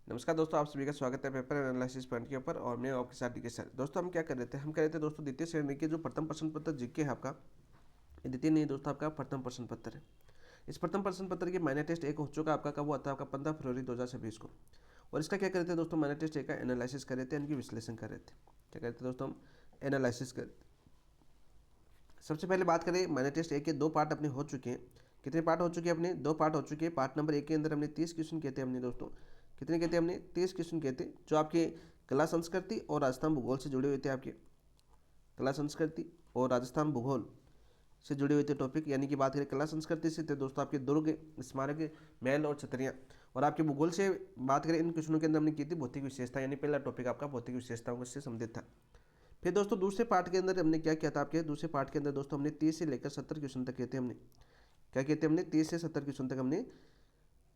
नमस्कार दोस्तों, आप सभी का स्वागत है पेपर एनालिसिस पॉइंट के ऊपर। और मैं आपके साथ डीके सर। दोस्तों हम क्या कर रहे थे, दोस्तों द्वितीय श्रेणी के जो प्रथम प्रश्न पत्र जीके है आपका, ये द्वितीय नहीं दोस्तों, आपका प्रथम प्रश्न पत्र है। इस प्रथम प्रश्न पत्र की माइनर टेस्ट एक हो चुका आपका, कब हुआ था आपका 15 फरवरी 2026 को। और इसका क्या कर रहे थे दोस्तों, माइनर टेस्ट एक का एनालिसिस कर रहे थे, इनकी विश्लेषण कर रहे थे। क्या करते थे दोस्तों, हम एनालिसिस कर रहे थे। सबसे पहले बात करें, माइनर टेस्ट एक के दो पार्ट अपने हो चुके हैं। कितने पार्ट हो चुके हैं अपने, दो पार्ट हो चुके हैं। पार्ट नंबर एक के अंदर हमने 30 क्वेश्चन कहते हैं हमने दोस्तों, कितने कहते हैं हमने, 30 क्वेश्चन कहते हैं, जो आपके कला संस्कृति और राजस्थान भूगोल से जुड़े हुए थे। आपके कला संस्कृति और राजस्थान भूगोल से जुड़े हुए थे टॉपिक। यानी कि बात करें कला संस्कृति से थे दोस्तों आपके दुर्ग, स्मारक, महल और छतरियाँ। और आपके भूगोल से बात करें, इन क्वेश्चनों के अंदर हमने की थी भौतिक विशेषता, यानी पहला टॉपिक आपका भौतिक विशेषताओं से संबंधित था। फिर दोस्तों दूसरे पार्ट के अंदर हमने क्या किया था, आपके दूसरे पार्ट के अंदर दोस्तों हमने 30 से लेकर 70 क्वेश्चन तक कहते हैं हमने, क्या कहते हैं हमने, 30 से 70 क्वेश्चन तक हमने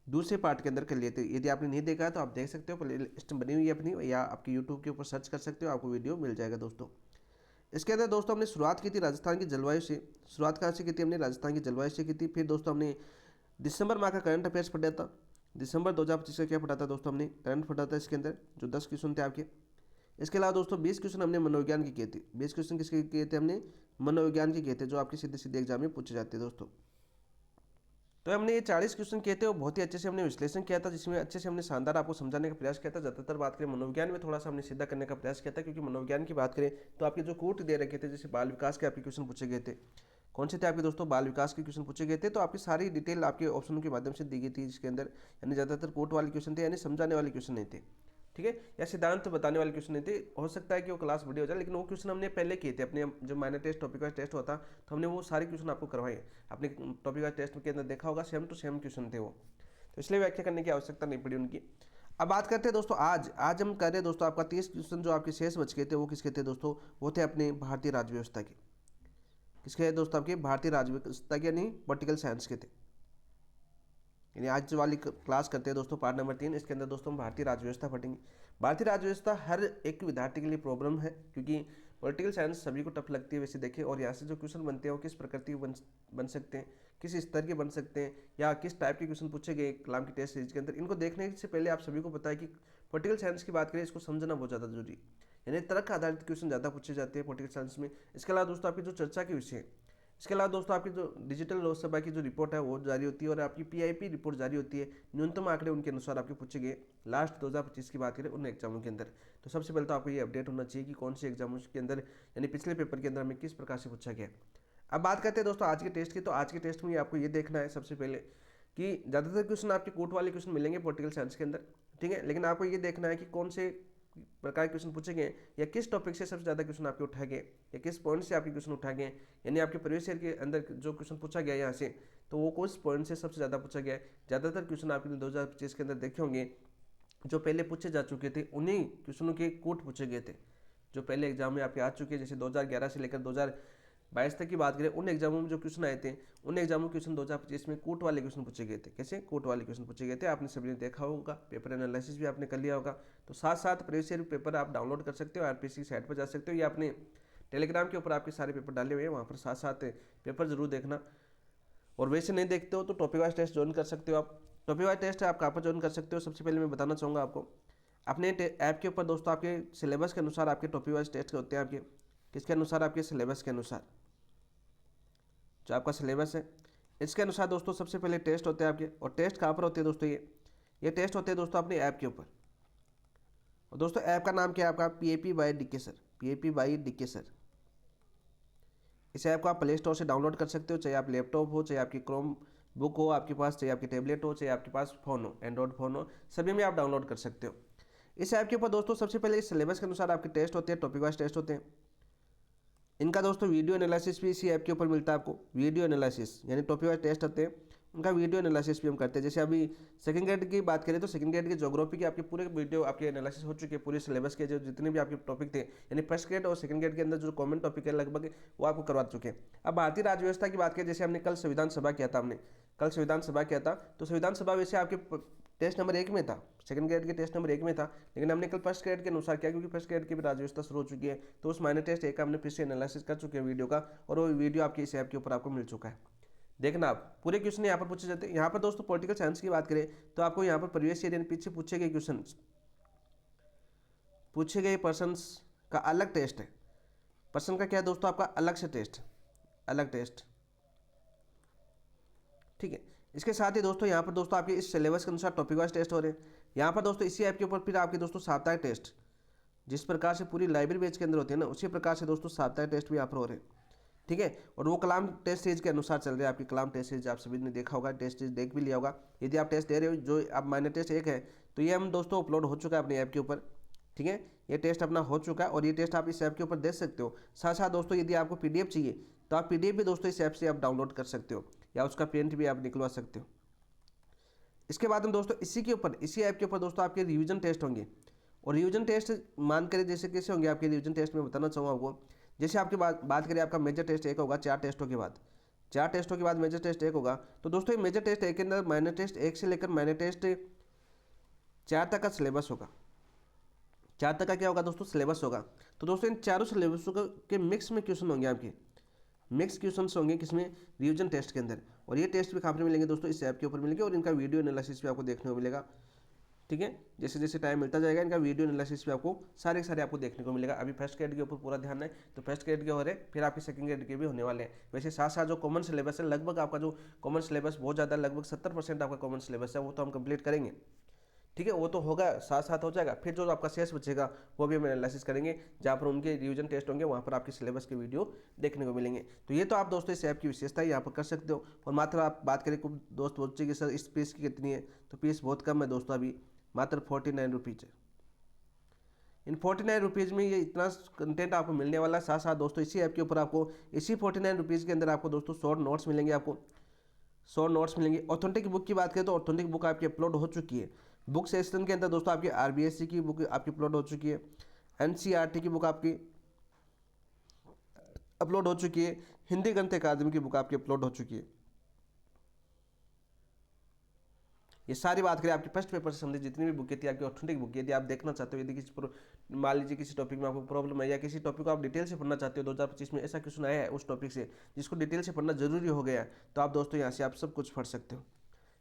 दूसरे पार्ट के अंदर कर लिए थे। यदि आपने नहीं देखा है तो आप देख सकते हो, प्ले लिस्ट बनी हुई है अपनी, या आपके यूट्यूब के ऊपर सर्च कर सकते हो, आपको वीडियो मिल जाएगा दोस्तों। इसके अंदर दोस्तों हमने शुरुआत की थी राजस्थान की जलवायु से। शुरुआत कहाँ से की थी हमने, राजस्थान की जलवायु से की थी। फिर दोस्तों हमने दिसंबर माह का करंट अफेयर्स पढ़ा था। दिसंबर 2025 का क्या पढ़ा था दोस्तों, हमने करंट पढ़ा था इसके अंदर, जो 10 क्वेश्चन थे आपके। इसके अलावा दोस्तों 20 क्वेश्चन हमने मनोविज्ञान के किए थे। 20 क्वेश्चन किसके किए थे हमने, मनोविज्ञान के किए थे, जो आपके सीधे सीधे एग्जाम में पूछे जाते हैं दोस्तों। तो हमने ये 40 क्वेश्चन किए थे और बहुत ही अच्छे से हमने विश्लेषण किया था, जिसमें अच्छे से हमने शानदार आपको समझाने का प्रयास किया था। ज़्यादातर बात करें मनोविज्ञान में थोड़ा सा हमने सीधा करने का प्रयास किया था, क्योंकि मनोविज्ञान की बात करें तो आपके जो कोट दे रखे थे, जैसे बाल विकास के आपके क्वेश्चन पूछे गए थे। कौन से थे आपके दोस्तों, बाल विकास के क्वेश्चन पूछे गए थे। तो आपकी सारी डिटेल आपके ऑप्शनों के माध्यम से दी गई थी, जिसके अंदर यानी ज़्यादातर कोट वाले क्वेश्चन थे, यानी समझाने वाले क्वेश्चन नहीं थे, ठीक है, या सिद्धांत बताने वाले क्वेश्चन नहीं थे। हो सकता है कि वो क्लास बड़ी हो जाए, लेकिन वो क्वेश्चन हमने पहले किए थे अपने, जो minor test topic wise test होता तो हमने वो सारे क्वेश्चन आपको करवाए। अपने टॉपिक वाइज टेस्ट के अंदर देखा होगा, सेम टू सेम क्वेश्चन थे वो, तो इसलिए व्याख्या करने की आवश्यकता नहीं पड़ी उनकी। अब बात करते हैं दोस्तों, आज हम कर रहे हैं दोस्तों आपका 30 क्वेश्चन जो आपके शेष बच गए थे, वो किसके थे दोस्तों, वो थे अपने भारतीय राज्य व्यवस्था के। किसके दोस्तों, आपके भारतीय राज्य व्यवस्था के, यानी पॉलिटिकल साइंस के थे। यानी आज वाली क्लास करते हैं दोस्तों पार्ट नंबर 3। इसके अंदर दोस्तों हम भारतीय राज्य व्यवस्था पढ़ेंगे। भारतीय राज्य व्यवस्था हर एक विद्यार्थी के लिए प्रॉब्लम है, क्योंकि पॉलिटिकल साइंस सभी को टफ लगती है वैसे देखिए। और यहाँ से जो क्वेश्चन बनते हैं वो किस प्रकृति के बन सकते हैं, किस स्तर के बन सकते हैं, या किस टाइप के क्वेश्चन पूछे गए कलाम की टेस्ट सीरीज के अंदर, इनको देखने से पहले आप सभी को पता है कि पॉलिटिकल साइंस की बात करें, इसको समझना बहुत ज़्यादा जरूरी है। यानी तर्क आधारित क्वेश्चन ज़्यादा पूछे जाते हैं पॉलिटिकल साइंस में। इसके अलावा दोस्तों आपकी जो चर्चा के विषय है, इसके अलावा दोस्तों आपकी जो डिजिटल लोकसभा की जो रिपोर्ट है वो जारी होती है, और आपकी पीआईपी रिपोर्ट जारी होती है। न्यूनतम आंकड़े उनके अनुसार आपके पूछे गए लास्ट 2025 की बात करें उन एग्जामों के अंदर। तो सबसे पहले तो आपको ये अपडेट होना चाहिए कि कौन से एग्जामों के अंदर, यानी पिछले पेपर के अंदर हमें किस प्रकार से पूछा गया। अब बात करते हैं दोस्तों आज के टेस्ट की। तो आज के टेस्ट में आपको ये देखना है सबसे पहले कि ज़्यादातर क्वेश्चन आपके कोर्ट वाले क्वेश्चन मिलेंगे पॉलिटिकल साइंस के अंदर, ठीक है, लेकिन आपको ये देखना है कि कौन से प्रकार के क्वेश्चन पूछे गए, या किस टॉपिक से सबसे ज़्यादा क्वेश्चन आपके उठा गए, या किस पॉइंट से आपके क्वेश्चन उठा गए। यानी आपके प्रीवियस ईयर के अंदर जो क्वेश्चन पूछा गया यहाँ से, तो वो किस पॉइंट से सबसे ज़्यादा पूछा गया है। ज़्यादातर क्वेश्चन आपने 2025 के अंदर देखे होंगे, जो पहले पूछे जा चुके थे उन्हीं क्वेश्चनों के कोट पूछे गए थे, जो पहले एग्जाम में आपके आ चुके हैं। जैसे 2011 से लेकर 2022 तक की बात करें, उन एग्जामों में जो क्वेश्चन आए थे, उन एग्जामों के क्वेश्चन 2025 में कोट वाले क्वेश्चन पूछे गए थे। कैसे, कोट वाले क्वेश्चन पूछे गए थे, आपने सभी ने देखा होगा, पेपर एनालिसिस भी आपने कर लिया होगा। तो साथ साथ प्रीवियस ईयर पेपर आप डाउनलोड कर सकते हो, आरपीसी की साइट पर जा सकते हो, या अपने टेलीग्राम के ऊपर आपके सारे पेपर डाले हुए हैं, वहाँ पर साथ साथ पेपर जरूर देखना। और वैसे नहीं देखते हो तो टॉपिक वाइज टेस्ट ज्वाइन कर सकते हो आप। टॉपिक वाइज टेस्ट आप कहाँ पर ज्वाइन कर सकते हो, सबसे पहले मैं बताना चाहूँगा आपको, अपने ऐप के ऊपर दोस्तों आपके सिलेबस के अनुसार आपके टॉपिक वाइज टेस्ट होते हैं। आपके किसके अनुसार, आपके सिलेबस के अनुसार, जो आपका सिलेबस है इसके अनुसार दोस्तों सबसे पहले टेस्ट होते हैं आपके। और टेस्ट कहाँ पर होते हैं दोस्तों, ये टेस्ट होते हैं दोस्तों अपने ऐप के ऊपर। और दोस्तों ऐप का नाम क्या है आपका, PAP by DK sir, PAP by DK sir. इस ऐप को आप प्ले स्टोर से डाउनलोड कर सकते हो, चाहे आप लैपटॉप हो, चाहे आपकी क्रोम बुक हो आपके पास, चाहे आपकी टैबलेट हो, चाहे आपके पास फ़ोन हो, एंड्रॉइड फ़ोन हो, सभी में आप डाउनलोड कर सकते हो। इस ऐप के ऊपर दोस्तों सबसे पहले इस सिलेबस के अनुसार आपके टेस्ट होते हैं, टॉपिक वाइज टेस्ट होते हैं। इनका दोस्तों वीडियो एनालिसिस भी इसी ऐप के ऊपर मिलता है आपको। वीडियो एनालिसिस यानी टॉपिक वाइज टेस्ट होते हैं, उनका वीडियो एनालिसिस भी हम करते हैं। जैसे अभी सेकंड ग्रेड की बात करें तो सेकंड ग्रेड की ज्योग्राफी के आपके पूरे वीडियो आपके एनालिसिस हो चुके हैं, पूरे सिलेबस के जो जितने भी आपके टॉपिक थे, यानी फर्स्ट ग्रेड और सेकंड ग्रेड के अंदर जो कॉमन टॉपिक है लगभग वो आपको करवा चुके हैं। अब भारतीय राज्य व्यवस्था की बात करें, जैसे हमने कल संविधान सभा किया था, तो संविधान सभा वैसे आपके टेस्ट नंबर 1 में था, सेकंड ग्रेड के टेस्ट नंबर 1 में था, लेकिन हमने कल फर्स्ट ग्रेड के अनुसार किया, क्योंकि फर्स्ट ग्रेड की भी राज्य व्यवस्था शुरू हो चुकी है। तो उस माइनर टेस्ट 1 का हमने फिर से एनालिसिस कर चुके हैं वीडियो का, और वो वीडियो आपके इस ऐप के ऊपर आपको मिल चुका है। देखना आप पूरे क्वेश्चन यहाँ पर पूछे जाते हैं। यहाँ पर दोस्तों पॉलिटिकल साइंस की बात करें तो आपको यहाँ पर प्रीवियस ईयर पीछे पूछे गए क्वेश्चन, पूछे गए पर्सन्स का अलग टेस्ट है। पर्सन का क्या है दोस्तों, आपका अलग से टेस्ट, अलग टेस्ट, ठीक है। इसके साथ ही दोस्तों यहाँ पर दोस्तों आपके इस सिलेबस के अनुसार टॉपिक वाइज टेस्ट हो रहे हैं। यहाँ पर दोस्तों इसी ऐप के ऊपर फिर आपके दोस्तों साप्ताहिक टेस्ट, जिस प्रकार से पूरी लाइब्रेरी बेच के अंदर होती है ना, उसी प्रकार से दोस्तों साप्ताहिक टेस्ट भी यहाँ पर हो रहे हैं, ठीक है। और वो कलाम टेस्ट सीरीज के अनुसार चल रहे हैं। आपकी कलाम टेस्ट सीरीज आप सभी ने देखा होगा, टेस्ट सीरीज देख भी लिया होगा। यदि आप टेस्ट दे रहे हो, जो आप माइनर टेस्ट 1 है, तो ये हम दोस्तों अपलोड हो चुका है अपने ऐप के ऊपर, ठीक है। ये टेस्ट अपना हो चुका है और ये टेस्ट आप इस ऐप के ऊपर दे सकते हो। साथ साथ दोस्तों यदि आपको पीडीएफ चाहिए तो आप पीडीएफ भी दोस्तों इस ऐप से आप डाउनलोड कर सकते हो, या उसका प्रिंट भी आप निकलवा सकते हो। इसके बाद में दोस्तों इसी के ऊपर, इसी ऐप के ऊपर दोस्तों आपके रिवीजन टेस्ट होंगे। और रिवीजन टेस्ट मान करें जैसे कैसे होंगे आपके रिवीजन टेस्ट में बताना चाहूँगा आपको। जैसे आपकी बात करें, आपका मेजर टेस्ट 1 होगा 4 टेस्टों के बाद, 4 टेस्टों के बाद मेजर टेस्ट 1 होगा। तो दोस्तों ये मेजर टेस्ट 1 के अंदर माइनर टेस्ट 1 से लेकर माइनर टेस्ट 4 तक का सिलेबस होगा। 4 तक का क्या होगा दोस्तों, सिलेबस होगा। तो दोस्तों इन चारों सिलेबसों के मिक्स में क्वेश्चन होंगे आपके, मिक्स क्वेश्चन होंगे किसमें, रिवीजन टेस्ट के अंदर। और ये टेस्ट भी कहाँ पर मिलेंगे दोस्तों, इस ऐप के ऊपर मिलेंगे। और इनका वीडियो एनालिसिस भी आपको देखने को मिलेगा, ठीक है। जैसे जैसे टाइम मिलता जाएगा इनका वीडियो एनालिसिस भी आपको सारे आपको देखने को मिलेगा। अभी फर्स्ट ग्रेड के ऊपर पूरा ध्यान है, तो फर्स्ट ग्रेड के हो रहे, फिर आपके सेकंड ग्रेड के भी होने वाले हैं। वैसे साथ साथ जो कॉमन सिलेबस है, लगभग आपका जो कॉमन सिलेबस बहुत ज़्यादा, लगभग 70% आपका कॉमन सिलेबस है, वो तो हम कंप्लीट करेंगे, ठीक है। वो तो होगा, साथ साथ हो जाएगा। फिर जो आपका शेष बचेगा वो भी हम एनालिसिस करेंगे, जहाँ पर उनके रिवीजन टेस्ट होंगे, वहाँ पर आपके सिलेबस के वीडियो देखने को मिलेंगे। तो ये तो आप दोस्तों इस ऐप की विशेषता यहाँ पर कर सकते हो। और मात्र आप बात करें, कुछ दोस्त बोलते कि सर इस फीस की कितनी है, तो फीस बहुत कम है दोस्तों, अभी मात्र 49 रुपीज़ है। इन 49 रुपीज़ में ये इतना कंटेंट आपको मिलने वाला है। साथ साथ दोस्तों इसी ऐप के ऊपर आपको इसी 49 रुपीज़ के अंदर आपको दोस्तों शॉर्ट नोट्स मिलेंगे, आपको शॉर्ट नोट्स मिलेंगे। ऑथेंटिक बुक की बात करें तो ऑथेंटिक बुक आपकी अपलोड हो चुकी है। बुक सेक्शन के अंदर दोस्तों आपकी आरबीएससी की बुक आपकी अपलोड हो चुकी है, एनसीईआरटी की बुक आपकी अपलोड हो चुकी है, हिंदी गणित अकादमी की बुक आपकी अपलोड हो चुकी है। ये सारी बात करें आपकी फर्स्ट पेपर से संबंधित जितनी भी बुकें थी, आपकी ऑथेंटिक बुक, यदि आप देखना चाहते हो, यदि किसी मान लीजिए किसी टॉपिक में आपको प्रॉब्लम है, या किसी टॉपिक को आप डिटेल से पढ़ना चाहते हो, 2025 में ऐसा क्वेश्चन आया है उस टॉपिक से जिसको डिटेल से पढ़ना जरूरी हो गया है, तो आप दोस्तों यहाँ से आप सब कुछ पढ़ सकते हो।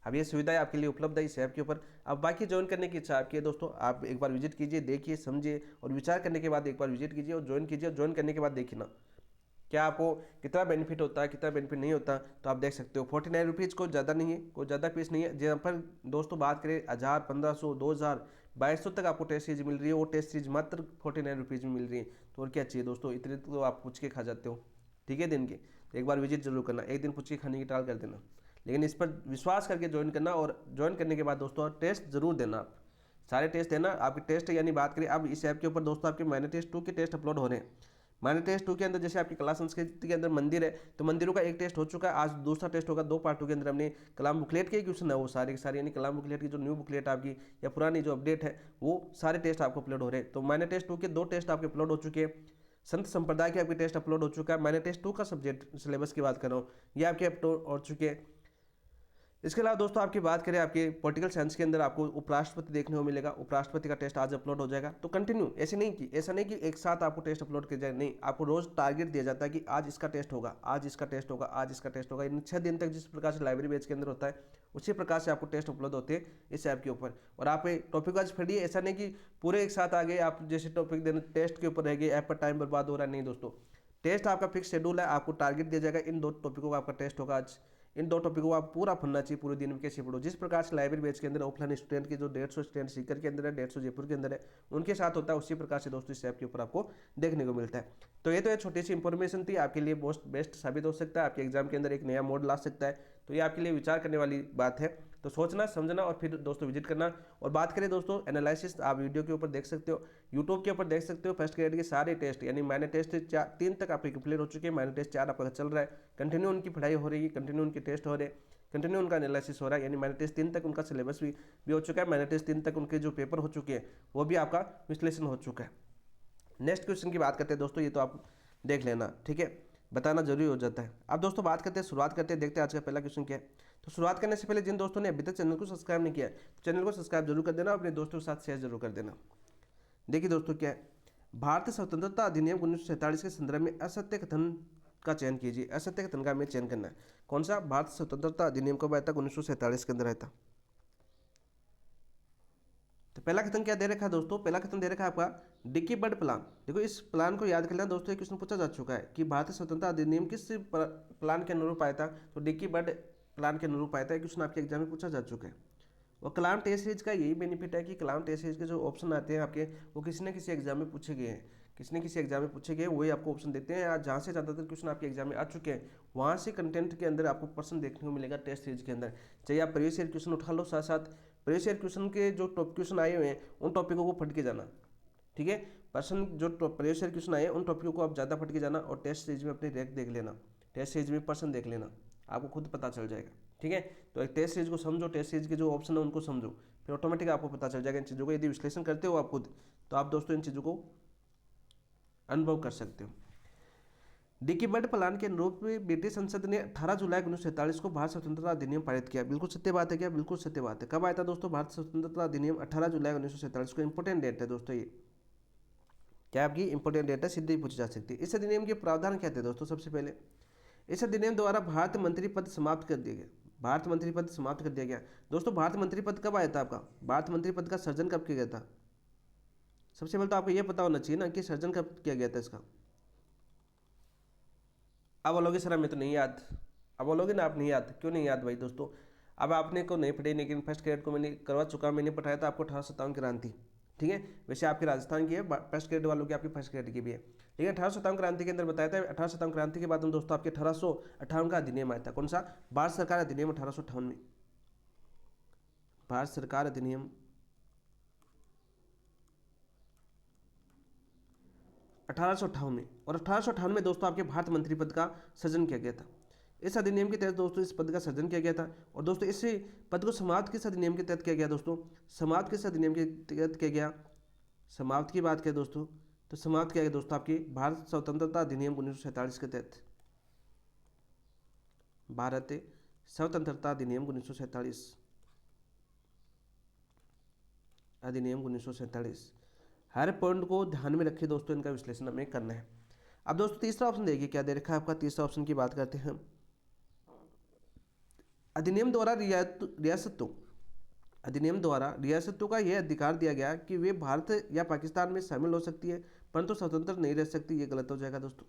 अब ये सुविधाएं आपके लिए उपलब्ध है इस ऐप के ऊपर। अब बाकी ज्वाइन करने की इच्छा आपकी है दोस्तों, आप एक बार विजिट कीजिए, देखिए, समझिए और विचार करने के बाद एक बार विजिट कीजिए और ज्वाइन कीजिए। ज्वाइन करने के बाद देखिए ना क्या आपको कितना बेनिफिट होता है, कितना बेनिफिट नहीं होता, तो आप देख सकते हो। 49 रुपीज़ को ज़्यादा नहीं है, कोई ज़्यादा फीस नहीं है। जहाँ पर दोस्तों बात करें 1000, 1500, 2000, 2200 तक आपको टेस्ट सीरीज मिल रही है, वो टेस्ट सीरीज मात्र 49 रुपीज़ में मिल रही है। तो और क्या चाहिए दोस्तों, इतने तो आप पूछ के खा जाते हो, ठीक है। दिन के तो एक बार विजिट जरूर करना, एक दिन पूछ के खाने की टाल कर देना, लेकिन इस पर विश्वास करके ज्वाइन करना। और ज्वाइन करने के बाद दोस्तों टेस्ट जरूर देना, आप सारे टेस्ट देना। आपके टेस्ट यानी बात करें अब इस ऐप के ऊपर दोस्तों आपके माइनर टेस्ट 2 के टेस्ट अपलोड हो रहे हैं। माइनर टेस्ट 2 के अंदर जैसे आपकी कला संस्कृति के अंदर मंदिर है, तो मंदिरों का एक टेस्ट हो चुका है, आज दूसरा टेस्ट होगा। 2 पार्टों के अंदर हमने कलाम बुकलेट के क्वेश्चन है वो सारे के सारे, यानी कलाम बुकलेट की जो न्यू बुकलेट आपकी या पुरानी जो अपडेट है, वो सारे टेस्ट आपको अपलोड हो रहे हैं। तो माइनर टेस्ट 2 के 2 टेस्ट आपके अपलोड हो चुके हैं। संत संप्रदाय के आपके टेस्ट अपलोड हो चुका है। माइनर टेस्ट 2 का सब्जेक्ट सिलेबस की बात कर रहा हूँ, ये आपके अपलोड हो चुके हैं। इसके अलावा दोस्तों आपकी बात करें, आपके पॉलिटिकल साइंस के अंदर आपको उपराष्ट्रपति देखने को मिलेगा। उपराष्ट्रपति का टेस्ट आज अपलोड हो जाएगा। तो कंटिन्यू ऐसा नहीं कि एक साथ आपको टेस्ट अपलोड किया जाए, नहीं, आपको रोज टारगेट दिया जाता है कि आज इसका टेस्ट होगा, आज इसका टेस्ट होगा, आज इसका टेस्ट होगा। इन 6 दिन तक जिस प्रकार से लाइब्रेरी बेच के अंदर होता है, उसी प्रकार से आपको टेस्ट उपलब्ध होते हैं इस ऐप के ऊपर। और आप टॉपिक वाइज पढ़िए, ऐसा नहीं कि पूरे एक साथ आ गए आप, जैसे टॉपिक देने टेस्ट के ऊपर रह गए, ऐप पर टाइम बर्बाद हो रहा है। नहीं दोस्तों, टेस्ट आपका फिक्स शेड्यूल है, आपको टारगेट दिया जाएगा, इन 2 टॉपिकों का आपका टेस्ट होगा आज, इन 2 टॉपिक को आप पूरा पढ़ना चाहिए, पूरे दिन में कैसे पढ़ो। जिस प्रकार से लाइब्रेरी बेच के अंदर ऑफलाइन स्टूडेंट की जो 150 स्टूडेंट सीकर के अंदर है, 150 जयपुर के अंदर है, उनके साथ होता है, उसी प्रकार से दोस्तों इस ऐप के ऊपर आपको देखने को मिलता है। तो ये तो एक छोटी सी इंफॉर्मेशन थी, आपके लिए बहुत बेस्ट साबित हो सकता है, आपके एग्जाम के अंदर एक नया मोड ला सकता है। तो ये आपके लिए विचार करने वाली बात है। तो सोचना, समझना और फिर दोस्तों विजिट करना। और बात करें दोस्तों एनालिसिस, आप वीडियो के ऊपर देख सकते हो, यूट्यूब के ऊपर देख सकते हो। फर्स्ट ग्रेड के सारे टेस्ट यानी माइनर टेस्ट 3 तक आपके कंप्लीट हो चुके हैं, माइनर टेस्ट 4 आपका चल रहा है, कंटिन्यू उनकी पढ़ाई हो रही है, कंटिन्यू उनके टेस्ट हो रहे हैं, कंटिन्यू उनका एनालिसिस हो रहा है। यानी माइनर टेस्ट 3 तक उनका सिलेबस भी हो चुका है, माइनर टेस्ट 3 तक उनके जो पेपर हो चुके हैं वो भी आपका विश्लेषण हो चुका है। नेक्स्ट क्वेश्चन की बात करते हैं दोस्तों, ये तो आप देख लेना, ठीक है, बताना जरूरी हो जाता है। अब दोस्तों बात करते हैं, शुरुआत करते हैं, देखते हैं आज का पहला क्वेश्चन क्या है। तो शुरुआत करने से पहले जिन दोस्तों ने अभी तक चैनल को सब्सक्राइब नहीं किया है, तो चैनल को सब्सक्राइब जरूर कर देना, अपने दोस्तों के साथ शेयर जरूर कर देना। देखिए दोस्तों क्या है, भारतीय स्वतंत्रता अधिनियम 1947 के संदर्भ में असत्य कथन का चयन कीजिए। असत्य कथन का हमें चयन करना है। कौन सा? भारत स्वतंत्रता अधिनियम कब आया था? 1947 के अंदर आया था। तो पहला कथन क्या दे रखा है दोस्तों? पहला कथन दे रखा है आपका डिक्की बर्ड प्लान। देखो इस प्लान को याद कर लेना दोस्तों, ये क्वेश्चन पूछा जा चुका है कि भारतीय स्वतंत्रता अधिनियम किस प्लान के अनुरूप आया था? तो डिक्की बर्ड प्लान के अनुरूप आया था। क्वेश्चन आपके एग्जाम में पूछा जा चुका है। और कलाम टेस्ट सीरीज का यही बेनिफिट है कि कलाम टेस्ट सीरीज के जो ऑप्शन आते हैं आपके, वो किसी न किसी एग्जाम में पूछे गए हैं, किसी न किसी एग्जाम में पूछे गए, वही आपको ऑप्शन देते हैं। या जहाँ से ज़्यादातर क्वेश्चन आपके एग्जाम में आ चुके हैं, वहाँ से कंटेंट के अंदर आपको प्रश्न देखने को मिलेगा टेस्ट सीरीज के अंदर। चाहिए आप प्रीवियस ईयर क्वेश्चन उठा लो, साथ साथ प्रीवियस ईयर क्वेश्चन के जो टॉप क्वेश्चन आए हुए हैं उन टॉपिकों को पढ़ के जाना। ठीक है, प्रश्न जो प्रीवियस ईयर क्वेश्चन आए हैं उन टॉपिकों को आप ज़्यादा पढ़ के जाना, और टेस्ट सीरीज में अपनी रैंक देख लेना, टेस्ट सीरीज में प्रश्न देख लेना, आपको खुद पता चल जाएगा। ठीक है, तो एक टेस्ट सीरीज को समझो, टेस्ट सीरीज के जो ऑप्शन है उनको समझो, फिर ऑटोमेटिक आपको पता चल जाएगा इन चीज़ों को। यदि विश्लेषण करते हो आप खुद, तो आप दोस्तों इन चीज़ों को अनुभव कर सकते हो। डिक्की बर्ड प्लान के अनुरूप में ब्रिटिश संसद ने 18 जुलाई 1947 को भारत स्वतंत्रता अधिनियम पारित किया। बिल्कुल सत्य बात है क्या? बिल्कुल सत्य बात है। कब आया था दोस्तों भारत स्वतंत्रता अधिनियम? 18 जुलाई 1947 को। इंपॉर्टेंट डेट है दोस्तों ये, क्या आपकी इंपॉर्टेंट डेट है, सीधे ही पूछी जा सकती है। इस अधिनियम के प्रावधान क्या थे दोस्तों? सबसे पहले इस अधिनियम द्वारा भारत मंत्री पद समाप्त कर दिया गया। भारत मंत्री पद समाप्त कर दिया गया। दोस्तों भारत मंत्री पद कब आया था आपका? भारत मंत्री पद का सर्जन कब किया गया था? सबसे पहले तो आपको यह पता होना चाहिए ना कि सर्जन कब किया गया था इसका। अब बोलोगे सर हमें तो नहीं याद। अब बोलोगे ना आप नहीं याद, क्यों नहीं याद भाई दोस्तों? अब आपने को नहीं पढ़ी, लेकिन फर्स्ट ग्रेड को मैंने करवा चुका, मैंने पढ़ाया था आपको 1857 क्रांति। ठीक है, वैसे आपकी राजस्थान की है, फर्स्ट ग्रेड वालों की आपकी फर्स्ट ग्रेड की भी है। ठीक है, 1857 क्रांति के अंदर बताया था। 1857 क्रांति के बाद हम दोस्तों आपके 1858 का अधिनियम आया था। कौन सा? भारत सरकार अधिनियम 1858 में। भारत सरकार अधिनियम 1858 में। और 1858 में दोस्तों आपके भारत मंत्री पद का सृजन किया गया था। इस अधिनियम के तहत दोस्तों इस पद का सृजन किया गया था। और दोस्तों इस पद को समाप्त किस अधिनियम के तहत किया गया दोस्तों? समाप्त किस अधिनियम के तहत किया गया? समाप्त की बात करें दोस्तों, तो समाप्त किया गया दोस्तों आपकी भारत स्वतंत्रता अधिनियम 1947 के तहत। भारत स्वतंत्रता अधिनियम 1947, अधिनियम 1947। हर पॉइंट को ध्यान में रखिए दोस्तों, इनका विश्लेषण हमें करना है। अब दोस्तों तीसरा ऑप्शन देखिए क्या दे रखा है आपका। तीसरा ऑप्शन की बात करते हैं। अधिनियम द्वारा रियासतों, अधिनियम द्वारा रियासतों का यह अधिकार दिया गया कि वे भारत या पाकिस्तान में शामिल हो सकती है, परंतु स्वतंत्र नहीं रह सकती। ये गलत हो जाएगा दोस्तों।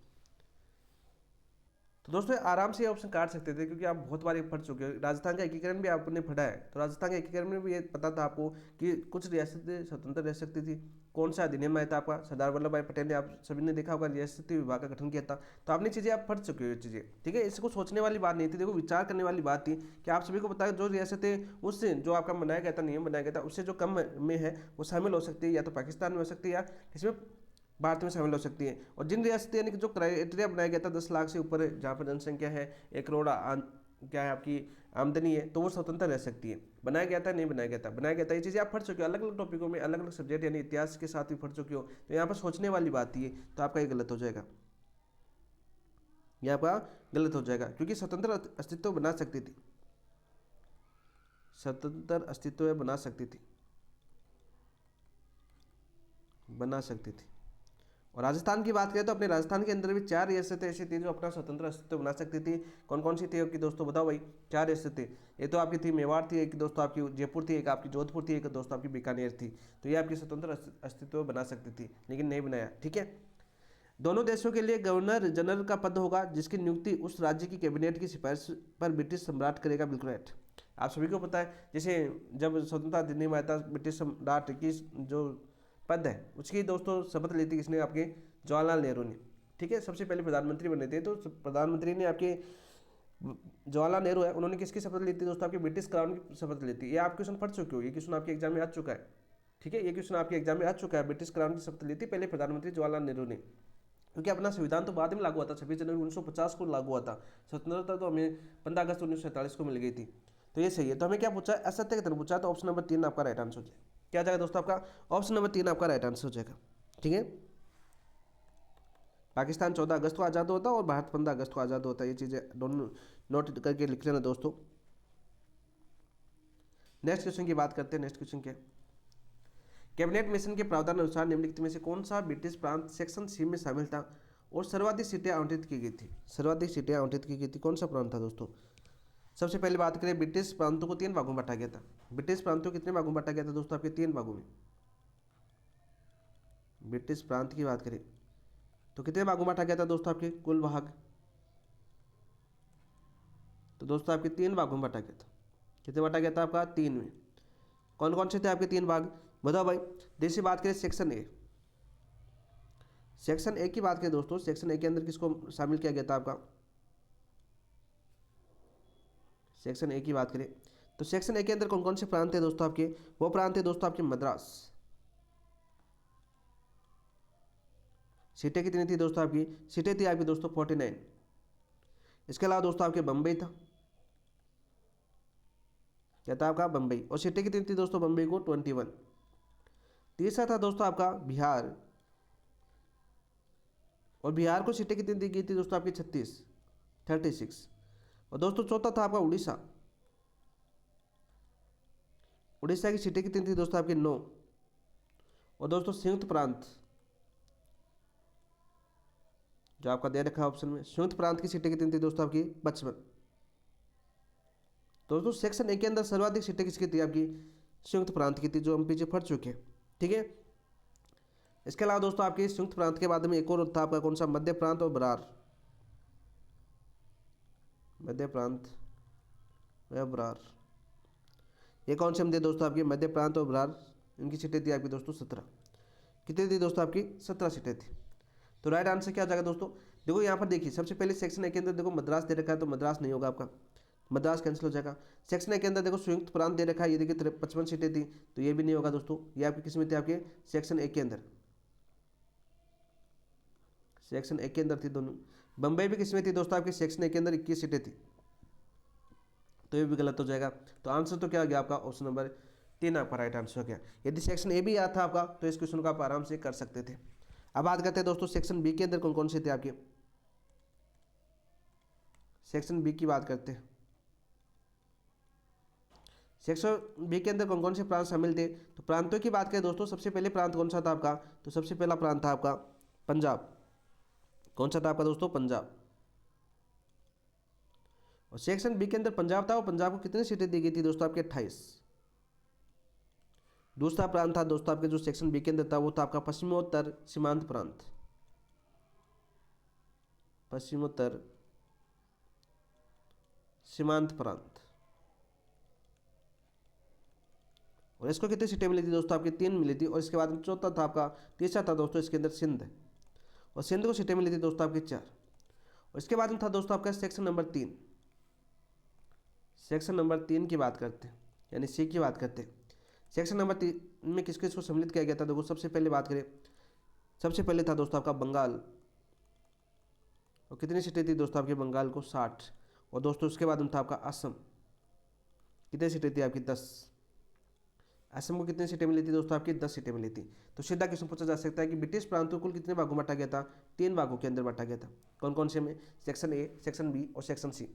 तो दोस्तों आराम से ये ऑप्शन काट सकते थे, क्योंकि आप बहुत बार ये पढ़ चुके हो। राजस्थान का एकीकरण भी आपने पढ़ा है, तो राजस्थान के एकीकरण में भी ये पता था आपको कि कुछ रियासतें स्वतंत्र रह सकती थी। कौन सा अधिनियम आया था आपका? सरदार वल्लभ भाई पटेल ने, आप सभी ने देखा होगा, रियासती विभाग का गठन किया था। तो आपने चीज़ें आप पढ़ चुके हो ये चीज़ें। ठीक है, इसको सोचने वाली बात नहीं थी, देखो विचार करने वाली बात थी कि आप सभी को पता है जो रियासतें उससे जो आपका बनाया गया था, नियम बनाया गया था, उससे जो कम में है वो शामिल हो सकती है, या तो पाकिस्तान में हो सकती है या किसी में भारत में शामिल हो सकती है। और जिन रियासतें यानी कि जो क्राइटेरिया बनाया गया था 10 लाख से ऊपर जहाँ पर जनसंख्या है, 1 करोड़ क्या है आपकी आमदनी है, तो वो स्वतंत्र रह सकती है। बनाया गया था नहीं बनाया गया था? बनाया गया था। ये चीज़ें आप पढ़ चुके हो, अलग अलग टॉपिकों में अलग अलग सब्जेक्ट यानी इतिहास के साथ भी पढ़ चुके हो। तो यहाँ पर सोचने वाली बात ही है, तो आपका ये गलत हो जाएगा, ये आपका गलत हो जाएगा, क्योंकि स्वतंत्र अस्तित्व बना सकती थी, स्वतंत्र अस्तित्व बना सकती थी, बना सकती थी। और राजस्थान की बात करें तो अपने राजस्थान के अंदर भी 4 रियासतें ऐसी थी जो अपना स्वतंत्र अस्तित्व बना सकती थी। कौन कौन सी थी आपकी दोस्तों? बताओ भाई। 4 रियासतें, ये तो आपकी थी मेवाड़ थी, एक दोस्तों आपकी जयपुर थी, एक आपकी जोधपुर थी, एक दोस्तों आपकी बीकानेर थी। तो ये आपकी स्वतंत्र अस्तित्व बना सकती थी, लेकिन नहीं बनाया। ठीक है, दोनों देशों के लिए गवर्नर जनरल का पद होगा, जिसकी नियुक्ति उस राज्य की कैबिनेट की सिफारिश पर ब्रिटिश सम्राट करेगा। बिल्कुल राइट। आप सभी को पता है, जैसे जब स्वतंत्रता अधिनियम आया था, ब्रिटिश सम्राट की जो पद है उसकी दोस्तों शपथ ली थी किसने? आपके जवाहरलाल नेहरू ने। ठीक है, सबसे पहले प्रधानमंत्री बने थे, तो प्रधानमंत्री ने आपके जवाहरलाल नेहरू है, उन्होंने किसकी शपथ ली थी दोस्तों? आपके ब्रिटिश क्राउन की शपथ ली थी। ये आप क्वेश्चन पढ़ चुके हो, ये क्वेश्चन आपके एग्जाम में आ चुका है। ठीक है, ये क्वेश्चन आपके एग्जाम में आ चुका है। ब्रिटिश क्राउन की शपथ ली थी पहले प्रधानमंत्री जवाहरलाल नेहरू ने, क्योंकि अपना संविधान तो बाद में लागू हुआ था, 26 जनवरी 1950 को लागू हुआ था। स्वतंत्रता तो हमें 15 अगस्त 1947 को मिल गई थी। तो ये सही है। तो हमें क्या पूछा? असत्य कथन पूछा, तो ऑप्शन नंबर 3 आपका राइट आंसर हो जाएगा। क्या जाएगा दोस्तों? आपका ऑप्शन नंबर 3 आपका राइट आंसर हो जाएगा। ठीक है, पाकिस्तान 14 अगस्त को आज़ाद होता है और भारत 15 अगस्त को आज़ाद होता है। ये चीज़ें दोनों नोट करके लिख लेना दोस्तों। नेक्स्ट क्वेश्चन की बात करते हैं। नेक्स्ट क्वेश्चन क्या है? कैबिनेट मिशन के प्रावधान अनुसार निम्नलिखित में से कौन सा ब्रिटिश प्रांत सेक्शन सी में शामिल था? और सर्वाधिक सीटें आवंटित की गई थी। सर्वाधिक सीटें आवंटित की गई थी, कौन सा प्रांत था दोस्तों? सबसे पहले बात करें, ब्रिटिश प्रांतों को 3 भागों में बांटा गया था। ब्रिटिश प्रांतों को कितने भागों में बांटा गया था दोस्तों? आपके 3 भागों में। ब्रिटिश प्रांत की बात करें तो कितने भागों में बांटा गया था दोस्तों? आपके कुल भाग, तो दोस्तों आपके 3 भागों में बांटा गया था। कितने बांटा गया था आपका? 3 में। कौन कौन से थे आपके 3 भाग? बताओ भाई। जैसे बात करें सेक्शन ए, सेक्शन ए की बात करें दोस्तों, सेक्शन ए के अंदर किसको शामिल किया गया था आपका? सेक्शन ए की बात करें तो सेक्शन ए के अंदर कौन कौन से प्रांत थे दोस्तों आपके? वो प्रांत थे दोस्तों आपके मद्रास। सीटें कितनी थी दोस्तों आपकी? सीटें थी आपकी दोस्तों 49। इसके अलावा दोस्तों आपके बम्बई था, क्या था आपका? बम्बई। और सीटें कितनी थी दोस्तों बम्बई को? 21। तीसरा था दोस्तों आपका बिहार, और बिहार को सीटें कितनी दी गई थी दोस्तों आपकी? 36। और दोस्तों चौथा था आपका उड़ीसा। उड़ीसा की सीटें कितनी थी दोस्तों आपकी? 9। और दोस्तों संयुक्त प्रांत, जो आपका दे रखा है ऑप्शन में, संयुक्त प्रांत की सीटें कितनी थी दोस्तों आपकी? 55। दोस्तों सेक्शन ए के अंदर सर्वाधिक सीटें किसकी थी? आपकी संयुक्त प्रांत की थी, जो हम पीछे पढ़ चुके हैं। ठीक है। इसके अलावा दोस्तों आपके संयुक्त प्रांत के बाद में एक और था आपका, कौन सा? मध्य प्रांत और बरार। मध्य प्रांत या बरार, ये कौन से हम थे दोस्तों आपके? मध्य प्रांत और बरार, इनकी सीटें थी आपकी दोस्तों 17। कितनी थी दोस्तों आपकी? 17 सीटें थी। तो राइट आंसर क्या हो जाएगा दोस्तों? देखो यहाँ पर देखिए, सबसे पहले सेक्शन ए के अंदर देखो मद्रास दे रखा है, तो मद्रास नहीं होगा आपका, मद्रास कैंसिल हो जाएगा। सेक्शन ए के अंदर देखो संयुक्त प्रांत दे रखा है, ये देखिए 55 सीटें थी, तो ये भी नहीं होगा दोस्तों। ये आपकी किस में थे? आपके सेक्शन ए के अंदर, सेक्शन ए के अंदर थी दोनों। बम्बई भी किस में थी दोस्तों? आपके सेक्शन ए के अंदर 21 सीटें थी, तो ये भी गलत हो जाएगा। तो आंसर तो क्या हो गया आपका? ऑप्शन नंबर 3 आपका राइट आंसर हो गया। यदि सेक्शन ए भी याद था आपका, तो इस क्वेश्चन को आप आराम से कर सकते थे। अब बात करते हैं दोस्तों सेक्शन बी के अंदर कौन कौन से थे आपके। सेक्शन बी की बात करते हैं। सेक्शन बी के अंदर कौन कौन से प्रांत शामिल थे? तो प्रांतों की बात करें दोस्तों, सबसे पहले प्रांत कौन सा था आपका? तो सबसे पहला प्रांत था आपका पंजाब। कौन सा था आपका दोस्तों? पंजाब। और सेक्शन बी के अंदर पंजाब था, और पंजाब को कितनी सीटें दी गई थी दोस्तों? आपके 28। दूसरा प्रांत था दोस्तों आपके जो सेक्शन बी के अंदर था, वो था आपका पश्चिमोत्तर सीमांत प्रांत। पश्चिमोत्तर सीमांत प्रांत, और इसको कितनी सीटें मिली थी दोस्तों? आपकी 3 मिली थी। और इसके बाद चौथा था आपका, तीसरा था दोस्तों इसके अंदर सिंध, और सिंध को सीटें मिली थी दोस्तों आपकी 4। और इसके बाद में था दोस्तों आपका सेक्शन नंबर 3। सेक्शन नंबर 3 की बात करते हैं, यानी सी की बात करते हैं। सेक्शन नंबर 3 में किस किस को सम्मिलित किया गया था? देखो सबसे पहले बात करें, सबसे पहले था दोस्तों आपका बंगाल, और कितनी सीटें थी दोस्तों आपके बंगाल को? 60। और दोस्तों उसके बाद में था आपका असम, कितनी सीटें थी आपकी? 10। असम को कितनी सीटें मिली थी दोस्तों? आपकी 10 सीटें मिली थी। तो सीधा क्वेश्चन पूछा जा सकता है कि ब्रिटिश प्रांतों को कुल कितने भागों में बांटा गया था? 3 भागों के अंदर बांटा गया था। कौन कौन से में? सेक्शन ए, सेक्शन बी और सेक्शन सी।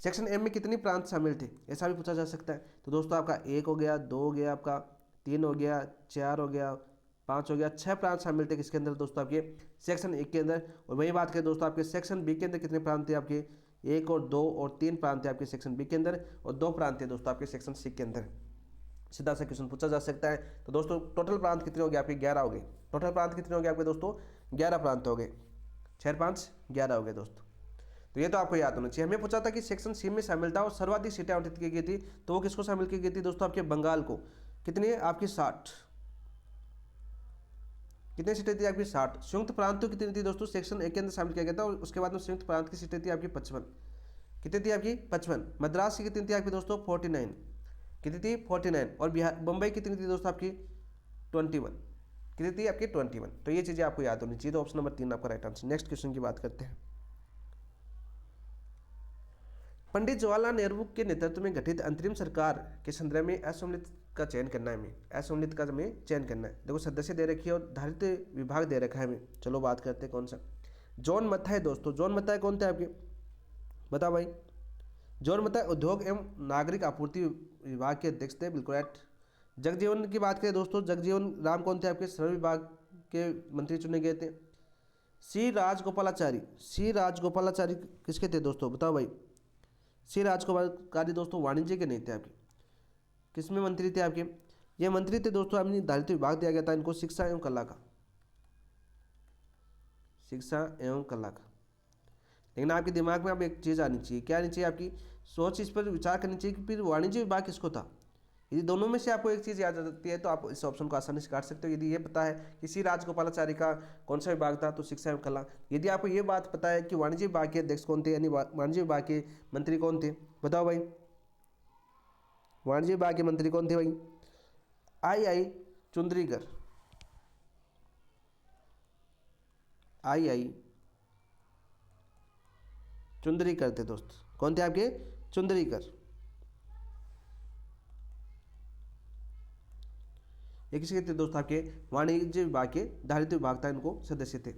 सेक्शन ए में कितनी प्रांत शामिल थे, ऐसा भी पूछा जा सकता है। तो दोस्तों आपका 1 हो गया, 2 हो गया, आपका 3 हो गया, 4 हो गया, 5 हो गया, 6 प्रांत शामिल थे किसके अंदर दोस्तों? आपके सेक्शन ए के अंदर। और वही बात करें दोस्तों आपके सेक्शन बी के अंदर कितने प्रांत थे आपके? 1 और 2 और 3 प्रांत थे आपके सेक्शन बी के अंदर, और 2 प्रांत थे दोस्तों आपके सेक्शन सी के अंदर। सीधा सा क्वेश्चन पूछा जा सकता है। तो दोस्तों टोटल प्रांत कितने हो गए आपके? 11 हो गए। टोटल प्रांत कितने हो गए आपके दोस्तों? 11 प्रांत हो गए। 6 5 11 हो गए दोस्तों। तो ये तो आपको याद होना चाहिए। हमें पूछा था कि सेक्शन सी में शामिल था और सर्वाधिक सीटें आवंटित की गई थी, तो वो किसको शामिल की गई थी दोस्तों? आपके बंगाल को। कितनी? आपकी 60। कितनी सीटें थी आपकी? 60। संयुक्त प्रांत तो कितनी थी दोस्तों? सेक्शन ए के अंदर शामिल किया गया था, और उसके बाद में संयुक्त प्रांत की सीटें थी आपकी 55। कितनी थी आपकी? 55। मद्रास की कितनी थी आपकी दोस्तों? 49। कितनी थी? 49। और बिहार बम्बई कितनी थी दोस्तों आपकी? 21। कितनी थी आपकी? 21। तो ये चीज़ें आपको याद होनी चाहिए। तो ऑप्शन नंबर 3 आपका राइट आंसर। नेक्स्ट क्वेश्चन की बात करते हैं। पंडित जवाहरलाल नेहरू के नेतृत्व में गठित अंतरिम सरकार के संदर्भ में असम्मिलित का चयन करना है हमें। असम्मिलित का हमें चयन करना है। देखो सदस्य दे रखी है और धारित विभाग दे रखा है हमें। चलो बात करते हैं कौन सा। जॉन मथाई दोस्तों, जॉन मथाई कौन थे आपके? बताओ भाई। जॉन मथाई उद्योग एवं नागरिक आपूर्ति विभाग के अध्यक्ष थे, बिल्कुल राइट। जगजीवन की बात करें दोस्तों, जगजीवन राम कौन थे आपके? श्रम विभाग के मंत्री चुने गए थे। सी राजगोपालाचारी, सी राजगोपालाचारी किसके थे दोस्तों, बताओ भाई। सी राजगोपालाचारी दोस्तों वाणिज्य के नहीं थे आपके, किसमें मंत्री थे आपके, ये मंत्री थे दोस्तों, अपनी निर्धारित विभाग दिया गया था इनको शिक्षा एवं कला का, शिक्षा एवं कला का। लेकिन आपके दिमाग में अब एक चीज़ आनी चाहिए, क्या आनी चाहिए आपकी सोच, इस पर विचार करनी चाहिए कि फिर वाणिज्य विभाग किसको था। यदि दोनों में से आपको एक चीज़ याद आ जाती है तो आप इस ऑप्शन को आसानी से काट सकते हो। यदि ये पता है कि सी राजगोपालाचारी का कौन सा विभाग था तो शिक्षा एवं कला। यदि आपको ये बात पता है कि वाणिज्य विभाग के अध्यक्ष कौन थे, यानी वाणिज्य विभाग के मंत्री कौन थे, बताओ भाई। वाणिज्य विभाग के मंत्री कौन थे भाई, आई चुंद्रीकर, आई चुंदरीकर थे दोस्त। कौन थे आपके, चुंदरीकर। ये किसके थे दोस्त, आपके वाणिज्य विभाग के धारित विभाग था, इनको सदस्य थे।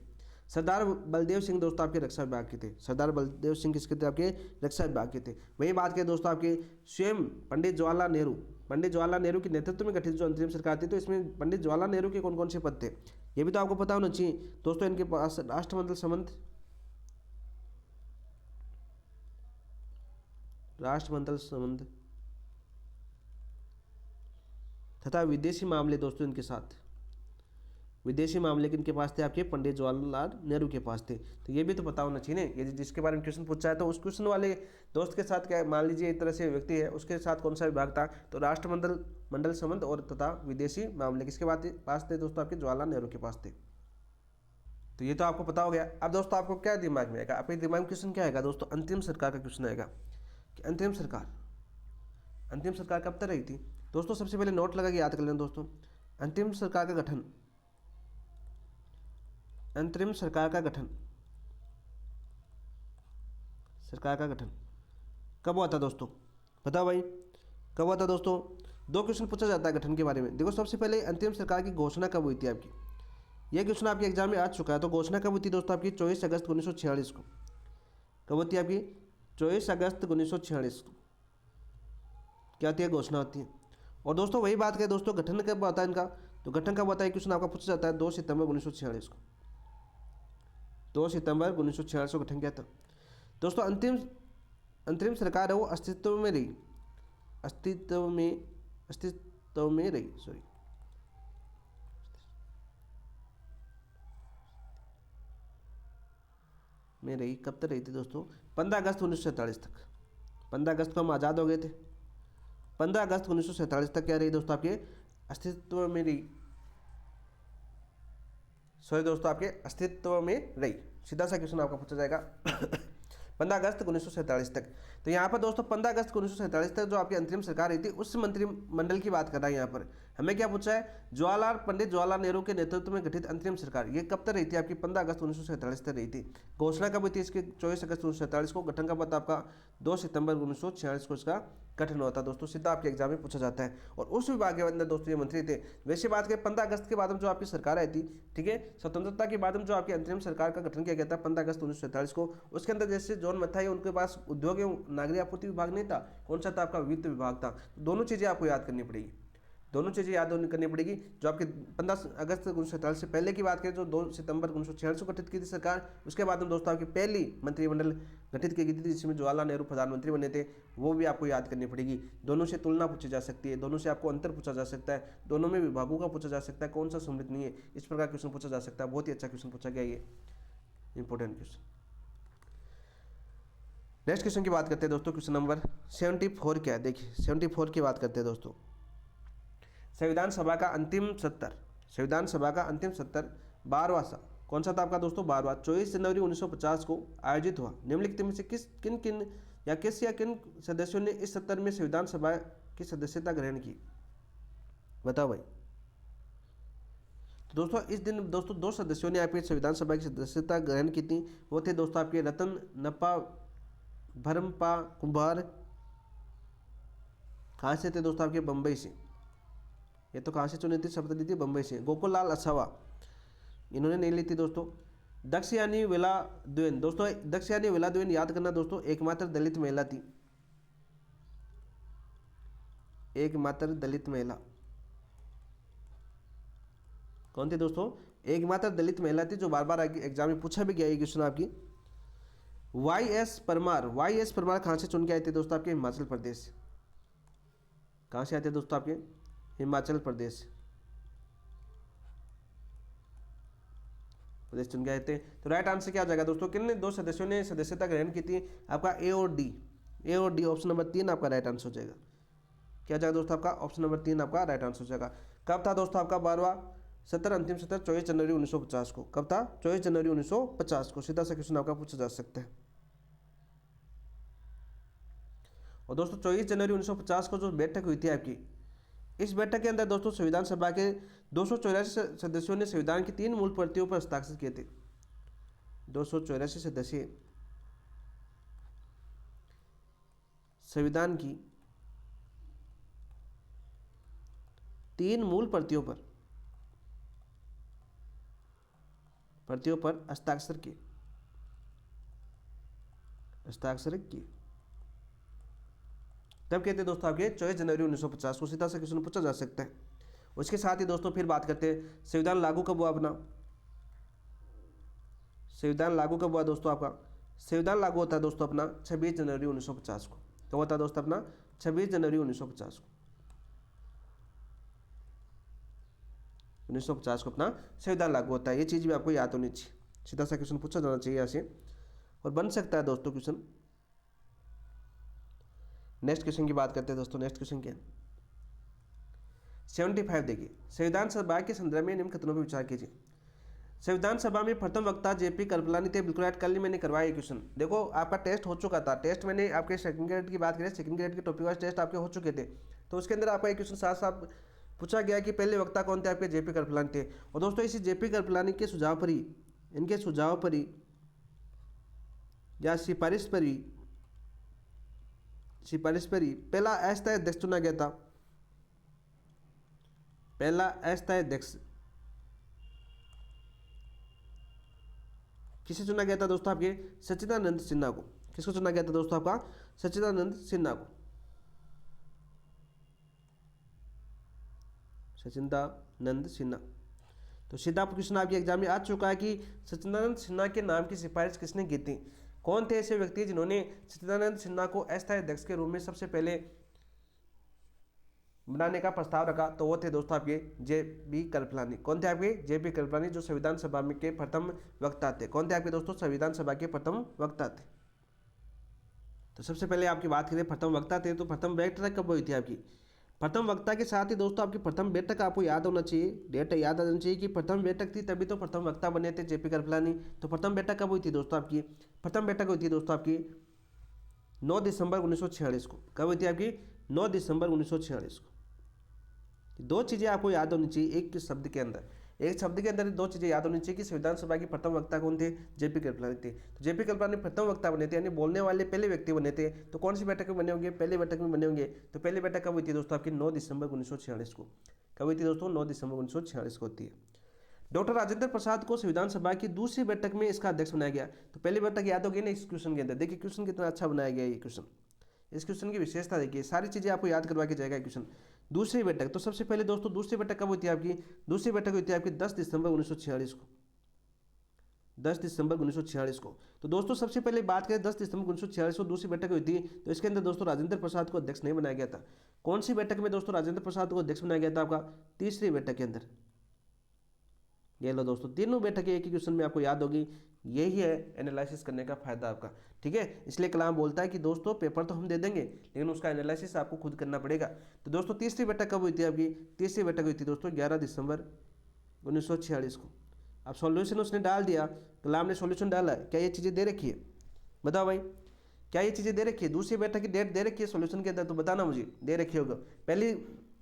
सरदार बलदेव सिंह दोस्तों आपके रक्षा विभाग के थे, सरदार बलदेव सिंह किसके थे, आपके रक्षा विभाग के थे। वही बात करें दोस्तों आपके स्वयं पंडित जवाहरलाल नेहरू, पंडित जवाहरलाल नेहरू के नेतृत्व में गठित जो अंतरिम सरकार थी, तो इसमें पंडित जवाहरलाल नेहरू के कौन कौन से पद थे ये भी तो आपको पता होना चाहिए दोस्तों। इनके पास राष्ट्रमंडल संबंध, राष्ट्रमंडल संबंध तथा विदेशी मामले दोस्तों इनके साथ, विदेशी मामले किनके पास थे, आपके पंडित जवाहरलाल नेहरू के पास थे। तो ये भी तो पता होना चाहिए ना, यदि जिसके बारे में क्वेश्चन पूछा है तो उस क्वेश्चन वाले दोस्त के साथ क्या, मान लीजिए एक तरह से व्यक्ति है, उसके साथ कौन सा विभाग था, तो राष्ट्रमंडल संबंध और तथा विदेशी मामले किसके पास थे दोस्तों, आपके जवाहरलाल नेहरू के पास थे। तो ये तो आपको पता हो गया। अब दोस्तों आपको क्या दिमाग में आएगा, आपके दिमाग में क्वेश्चन क्या आएगा दोस्तों, अंतिम सरकार का क्वेश्चन आएगा कि अंतिम सरकार कब तक रही थी दोस्तों। सबसे पहले नोट लगा के याद कर लेना दोस्तों, अंतिम सरकार का गठन, अंतरिम सरकार का गठन, सरकार का गठन कब हुआ था दोस्तों, बताओ भाई कब हुआ था दोस्तों। दो क्वेश्चन पूछा जाता है गठन के बारे में। देखो सबसे पहले अंतिम सरकार की घोषणा कब हुई थी आपकी, यह क्वेश्चन आपके एग्जाम में आ चुका है। तो घोषणा कब हुई थी दोस्तों आपकी, 24 अगस्त 1946 को। कब होती है आपकी, 24 अगस्त 1946 को क्या होती है, घोषणा होती है। और दोस्तों वही बात करें दोस्तों, गठन कब होता है इनका, तो गठन कब होता है क्वेश्चन आपका पूछा जाता है 2 सितंबर 1946 को, 2 सितंबर 1946 को गठन किया था दोस्तों। अंतरिम सरकार है वो अस्तित्व में रही, अस्तित्व में रही, सॉरी, में रही। कब तक रही थी दोस्तों, 15 अगस्त 1947 तक। 15 अगस्त को हम आज़ाद हो गए थे, 15 अगस्त 1947 तक क्या रही दोस्तों, आपके अस्तित्व में रही, सॉरी दोस्तों, आपके अस्तित्व में रही। सीधा सा क्वेश्चन आपका पूछा जाएगा 15 अगस्त 1947 तक। तो यहाँ पर दोस्तों 15 अगस्त 1947 तक जो आपकी अंतरिम सरकार रही थी, उस मंत्रिमंडल की बात कर रहा है यहाँ पर। हमें क्या पूछा है, पंडित जवाहरलाल नेहरू के नेतृत्व में गठित अंतरिम सरकार, ये कब तक रही थी आपकी, 15 अगस्त 1947 तक रही थी। घोषणा कब हुई थी इसकी, 24 अगस्त 1947 को। गठन कब था आपका, 2 सितंबर 1946 को इसका गठन हुआ था दोस्तों। सीधा आपके एग्जाम में पूछा जाता है। और उस विभाग के अंदर दोस्तों ये मंत्री थे। वैसे बात करें 15 अगस्त के बाद में जो आपकी सरकार आई थी, ठीक है, स्वतंत्रता के बाद में जो आपकी अंतरिम सरकार का गठन किया गया था 15 अगस्त 1947 को, उसके अंदर जैसे जॉन मथाई उनके पास उद्योग एवं नागरिक आपूर्ति विभाग नहीं था, कौन सा था आपका, वित्त विभाग था। दोनों चीज़ें आपको याद करनी पड़ेगी, दोनों चीज़ें याद करनी पड़ेगी। जो आपके 15 अगस्त 1947 से पहले की बात करें, जो 2 सितंबर 1946 को गठित की थी सरकार, उसके बाद में दोस्तों आपकी पहली मंत्रिमंडल गठित की गई थी जिसमें जवाहरलाल नेहरू प्रधानमंत्री बने थे, वो भी आपको याद करनी पड़ेगी। दोनों से तुलना पूछी जा सकती है, दोनों से आपको अंतर पूछा जा सकता है, दोनों में विभागों का पूछा जा सकता है, कौन सा सम्मिलित नहीं है, इस प्रकार क्वेश्चन पूछा जा सकता है। बहुत ही अच्छा क्वेश्चन पूछा गया, ये इंपॉर्टेंट क्वेश्चन। नेक्स्ट क्वेश्चन की बात करते हैं दोस्तों, क्वेश्चन नंबर 74 क्या है, देखिए 74 की बात करते हैं दोस्तों। संविधान सभा का अंतिम सत्र, संविधान सभा का अंतिम सत्र 12वां सा कौन सा था आपका दोस्तों, 12वां 24 जनवरी 1950 को आयोजित हुआ। निम्नलिखित में से किन सदस्यों ने इस सत्र में संविधान सभा की सदस्यता ग्रहण की, बताओ भाई। तो दोस्तों इस दिन दोस्तों 2 सदस्यों ने आपके संविधान सभा की सदस्यता ग्रहण की थी। वो थे दोस्तों आपके रतन नप्पा भरमपा कुंभार। कहाँ से थे दोस्तों, आपके बम्बई से। ये तो कहाँ से चुनी थी, शपथ ली थी बम्बई से। गोकुल लाल असावा इन्होंने नहीं ली थी दोस्तों। दक्षयानी वेलाद्वेन, दोस्तों दक्षयानी वेलाद्वेन याद करना दोस्तों, एकमात्र दलित महिला थी, एकमात्र दलित महिला। कौन थी दोस्तों? एकमात्र दलित महिला थी, जो बार बार एग्जाम में पूछा भी गया ये क्वेश्चन आपकी। वाई एस परमार कहाँ से चुन के आए थे दोस्तों? आपके हिमाचल प्रदेश। कहाँ से आए थे दोस्तों? आपके हिमाचल प्रदेश चुन के आए थे। तो राइट आंसर क्या आ जाएगा दोस्तों? किन 2 सदस्यों ने सदस्यता ग्रहण की थी? आपका ए और डी, ऑप्शन नंबर 3 आपका राइट आंसर हो जाएगा। क्या जाएगा दोस्तों? आपका ऑप्शन नंबर 3 आपका राइट आंसर हो जाएगा। कब था दोस्तों आपका 12वां सत्र, अंतिम सत्र? 24 जनवरी 1950 को। कब था? 24 जनवरी 1950 को। सीधा सा क्वेश्चन आपका पूछा जा सकता है। और दोस्तों 24 जनवरी 1950 को जो बैठक हुई थी आपकी, इस बैठक के अंदर दोस्तों संविधान सभा के 284 सदस्यों ने संविधान की 3 मूल प्रतियों पर हस्ताक्षर किए थे। 284 सदस्य संविधान की 3 मूल प्रतियों पर हस्ताक्षर किए। तब कहते हैं दोस्तों आपके 24 जनवरी 1950 को। सीधा सा क्वेश्चन पूछा जा सकता है। उसके साथ ही दोस्तों फिर बात करते हैं संविधान लागू कब हुआ अपना? संविधान लागू कब हुआ दोस्तों आपका? संविधान लागू होता है दोस्तों अपना 26 जनवरी 1950 को। कब होता है दोस्तों अपना? 26 जनवरी 1950 को। 1950 को अपना संविधान लागू होता है। ये चीज़ भी आपको याद होनी चाहिए। सीधा सा क्वेश्चन पूछा जाना चाहिए यहाँ से, और बन सकता है दोस्तों क्वेश्चन। नेक्स्ट क्वेश्चन की बात करते हैं दोस्तों। नेक्स्ट क्वेश्चन क्या है? 75 देखिए, संविधान सभा के संदर्भ में निम्न कथनों पर विचार कीजिए। संविधान सभा में प्रथम वक्ता जेपी कृपलानी थे। बिल्कुल राइट। कल ही मैंने करवाया क्वेश्चन। देखो आपका टेस्ट हो चुका था। टेस्ट मैंने आपके सेकंड ग्रेड की बात करें, सेकंड ग्रेड के टॉपिक वाइज टेस्ट आपके हो चुके थे। तो उसके अंदर आपका एक क्वेश्चन साफ साफ पूछा गया कि पहले वक्ता कौन थे? आपके जेपी कृपलानी थे। और दोस्तों इसी जेपी कृपलानी के सुझाव पर ही, इनके सुझाव पर ही या सिफारिश पर ही पहला अस्थायी अध्यक्ष चुना गया था। पहला अस्थायी अध्यक्ष किसे चुना गया था दोस्तों? आपके सच्चिदानंद सिन्हा को। किसको चुना गया था दोस्तों? आपका सच्चिदानंद सिन्हा को। सच्चिदानंद सिन्हा। तो सीधा क्वेश्चन आपके एग्जाम में आ चुका है कि सच्चिदानंद सिन्हा के नाम की सिफारिश किसने की थी? कौन थे ऐसे व्यक्ति जिन्होंने सच्चिदानंद सिन्हा को अस्थायी अध्यक्ष के रूप में सबसे पहले बनाने का प्रस्ताव रखा? तो वो थे दोस्तों आपके जेपी कृपलानी। कौन थे आपके? जेपी कृपलानी, जो संविधान सभा में के प्रथम वक्ता थे। कौन थे आपके दोस्तों? संविधान सभा के प्रथम वक्ता थे। तो सबसे पहले आपकी बात करें प्रथम वक्ता थे, तो प्रथम बैठक कब हुई थी आपकी? प्रथम वक्ता के साथ ही दोस्तों आपकी प्रथम बैठक आपको याद होना चाहिए, डेट याद आना चाहिए कि प्रथम बैठक थी, तभी तो प्रथम वक्ता बने थे जेपी कृपलानी। तो प्रथम बैठक कब हुई थी दोस्तों आपकी? प्रथम बैठक हुई थी दोस्तों आपकी 9 दिसंबर 1946 को। कब हुई थी आपकी? 9 दिसंबर 1946 को। दो चीज़ें आपको याद होनी चाहिए एक शब्द के अंदर। एक शब्द के अंदर 2 चीज़ें याद होनी चाहिए कि संविधान सभा की प्रथम वक्ता कौन थे? जेपी कृपलानी थे। तो जेपी कृपलानी प्रथम वक्ता बने थे, यानी बोलने वाले पहले व्यक्ति बने थे। तो कौन सी बैठक में बने होंगे? पहली बैठक में बने होंगे। तो पहली बैठक कब हुई थी दोस्तों आपकी? 9 दिसंबर 1946 को। कब हुई थी दोस्तों? 9 दिसंबर 1946 को होती है। डॉक्टर राजेंद्र प्रसाद को संविधान सभा की दूसरी बैठक में इसका अध्यक्ष बनाया गया। तो पहली बैठक याद होगी ना इस क्वेश्चन के अंदर। देखिए क्वेश्चन कितना अच्छा बनाया गया ये क्वेश्चन। इस क्वेश्चन की विशेषता देखिए, सारी चीजें आपको याद करवा के जाएगा क्वेश्चन। दूसरी बैठक, तो सबसे पहले दोस्तों दूसरी बैठक कब हुई थी आपकी? दूसरी बैठक हुई थी आपकी 10 दिसंबर 1946 को। 10 दिसंबर 1946 को। तो दोस्तों सबसे पहले बात करें 10 दिसंबर 1946 को दूसरी बैठक हुई थी, तो इसके अंदर दोस्तों राजेंद्र प्रसाद को अध्यक्ष नहीं बनाया गया था। कौन सी बैठक में दोस्तों राजेंद्र प्रसाद को अध्यक्ष बनाया गया था? आपका तीसरी बैठक के अंदर। ये लो दोस्तों, तीनों बैठकें एक ही क्वेश्चन में आपको याद होगी। यही है एनालिसिस करने का फायदा आपका, ठीक है। इसलिए कलाम बोलता है कि दोस्तों पेपर तो हम दे देंगे, लेकिन उसका एनालिसिस आपको खुद करना पड़ेगा। तो दोस्तों तीसरी बैठक कब हुई थी आपकी? तीसरी बैठक हुई थी दोस्तों 11 दिसंबर 1946 को। अब सॉल्यूशन उसने डाल दिया, कलाम ने सॉल्यूशन डाला है। क्या ये चीज़ें दे रखी है? बताओ भाई, क्या ये चीज़ें दे रखी है? दूसरी बैठक की डेट दे रखी है सॉल्यूशन के अंदर? तो बताना मुझे, दे रखी होगा। पहली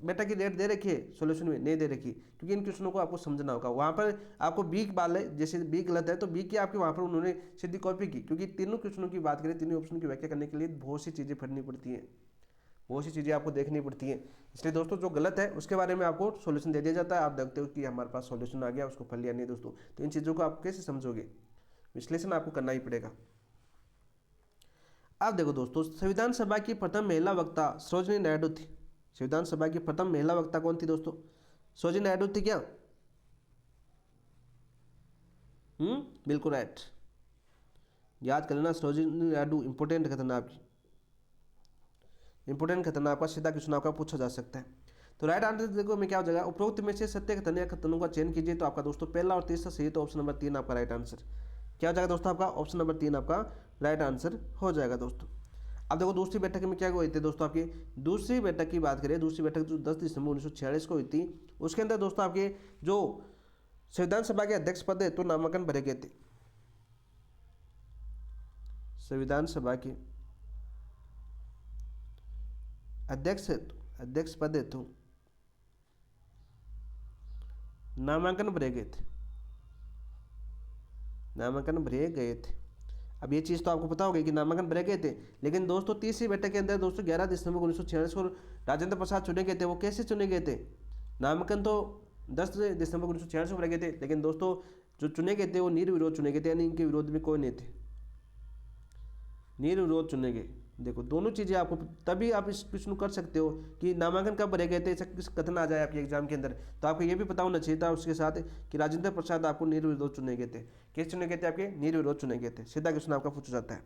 बैठक की डेट दे रखी है सॉल्यूशन में? नहीं दे रखी, क्योंकि इन क्वेश्चनों को आपको समझना होगा। वहाँ पर आपको बी बाल है, जैसे बी गलत है तो बी की आपकी वहाँ पर उन्होंने सीधी कॉपी की, क्योंकि तीनों क्वेश्चनों की बात करें, तीनों ऑप्शन की व्याख्या करने के लिए बहुत सी चीज़ें पढ़नी पड़ती हैं, बहुत सी चीज़ें आपको देखनी पड़ती हैं। इसलिए दोस्तों जो गलत है उसके बारे में आपको सॉल्यूशन दे दिया जाता है। आप देखते हो कि हमारे पास सॉल्यूशन आ गया, उसको पढ़ लिया नहीं दोस्तों। तो इन चीज़ों को आप कैसे समझोगे? विश्लेषण आपको करना ही पड़ेगा। अब देखो दोस्तों, संविधान सभा की प्रथम महिला वक्ता सरोजिनी नायडू थी। संविधान सभा की प्रथम महिला वक्ता कौन थी दोस्तों? सरोजिनी नायडू थी क्या? बिल्कुल राइट, याद कर लेना। सरोजिनी नायडू इंपोर्टेंट खतरनाक, इंपोर्टेंट खतरनाक का सीधा क्वेश्चन आपका पूछा जा सकता है। तो राइट आंसर देखो मैं क्या हो जाएगा, उपरोक्त में से सत्य कथन या कथनों का चयन कीजिए। तो आपका दोस्तों पहला और तीसरा सही, तो ऑप्शन नंबर 3 आपका राइट आंसर क्या हो जाएगा दोस्तों, आपका ऑप्शन नंबर 3 आपका राइट आंसर हो जाएगा दोस्तों। अब देखो दूसरी बैठक में क्या हुई थी दोस्तों, आपकी दूसरी बैठक की बात करें, दूसरी बैठक जो 10 दिसंबर 1946 को हुई थी, उसके अंदर दोस्तों आपके जो संविधान सभा के अध्यक्ष पद है तो नामांकन भरे गए थे। संविधान सभा के अध्यक्ष पद है तो नामांकन भरे गए थे, नामांकन भरे गए थे। अब ये चीज़ तो आपको पता होगी कि नामांकन भरे गए थे, लेकिन दोस्तों तीसरी बैठक के अंदर दोस्तों 11 दिसंबर 1946 को राजेंद्र प्रसाद चुने गए थे। वो कैसे चुने गए थे, नामांकन तो 10 दिसंबर 1946 को भरे गए थे, लेकिन दोस्तों जो चुने गए थे वो निर्विरोध चुने गए थे, यानी इनके विरोध में कोई नहीं थे, निर्विरोध चुने गए। देखो दोनों चीज़ें आपको, तभी आप इस क्वेश्चन कर सकते हो कि नामांकन कब भरे गए थे, ऐसा किस कथन आ जाए आपके एग्जाम के अंदर। तो आपको ये भी पता होना चाहिए था उसके साथ कि राजेंद्र प्रसाद आपको निर्विरोध चुने गए थे। किस चुने गए थे, आपके निर्विरोध चुने गए थे। सीधा क्वेश्चन आपका पूछा जाता है,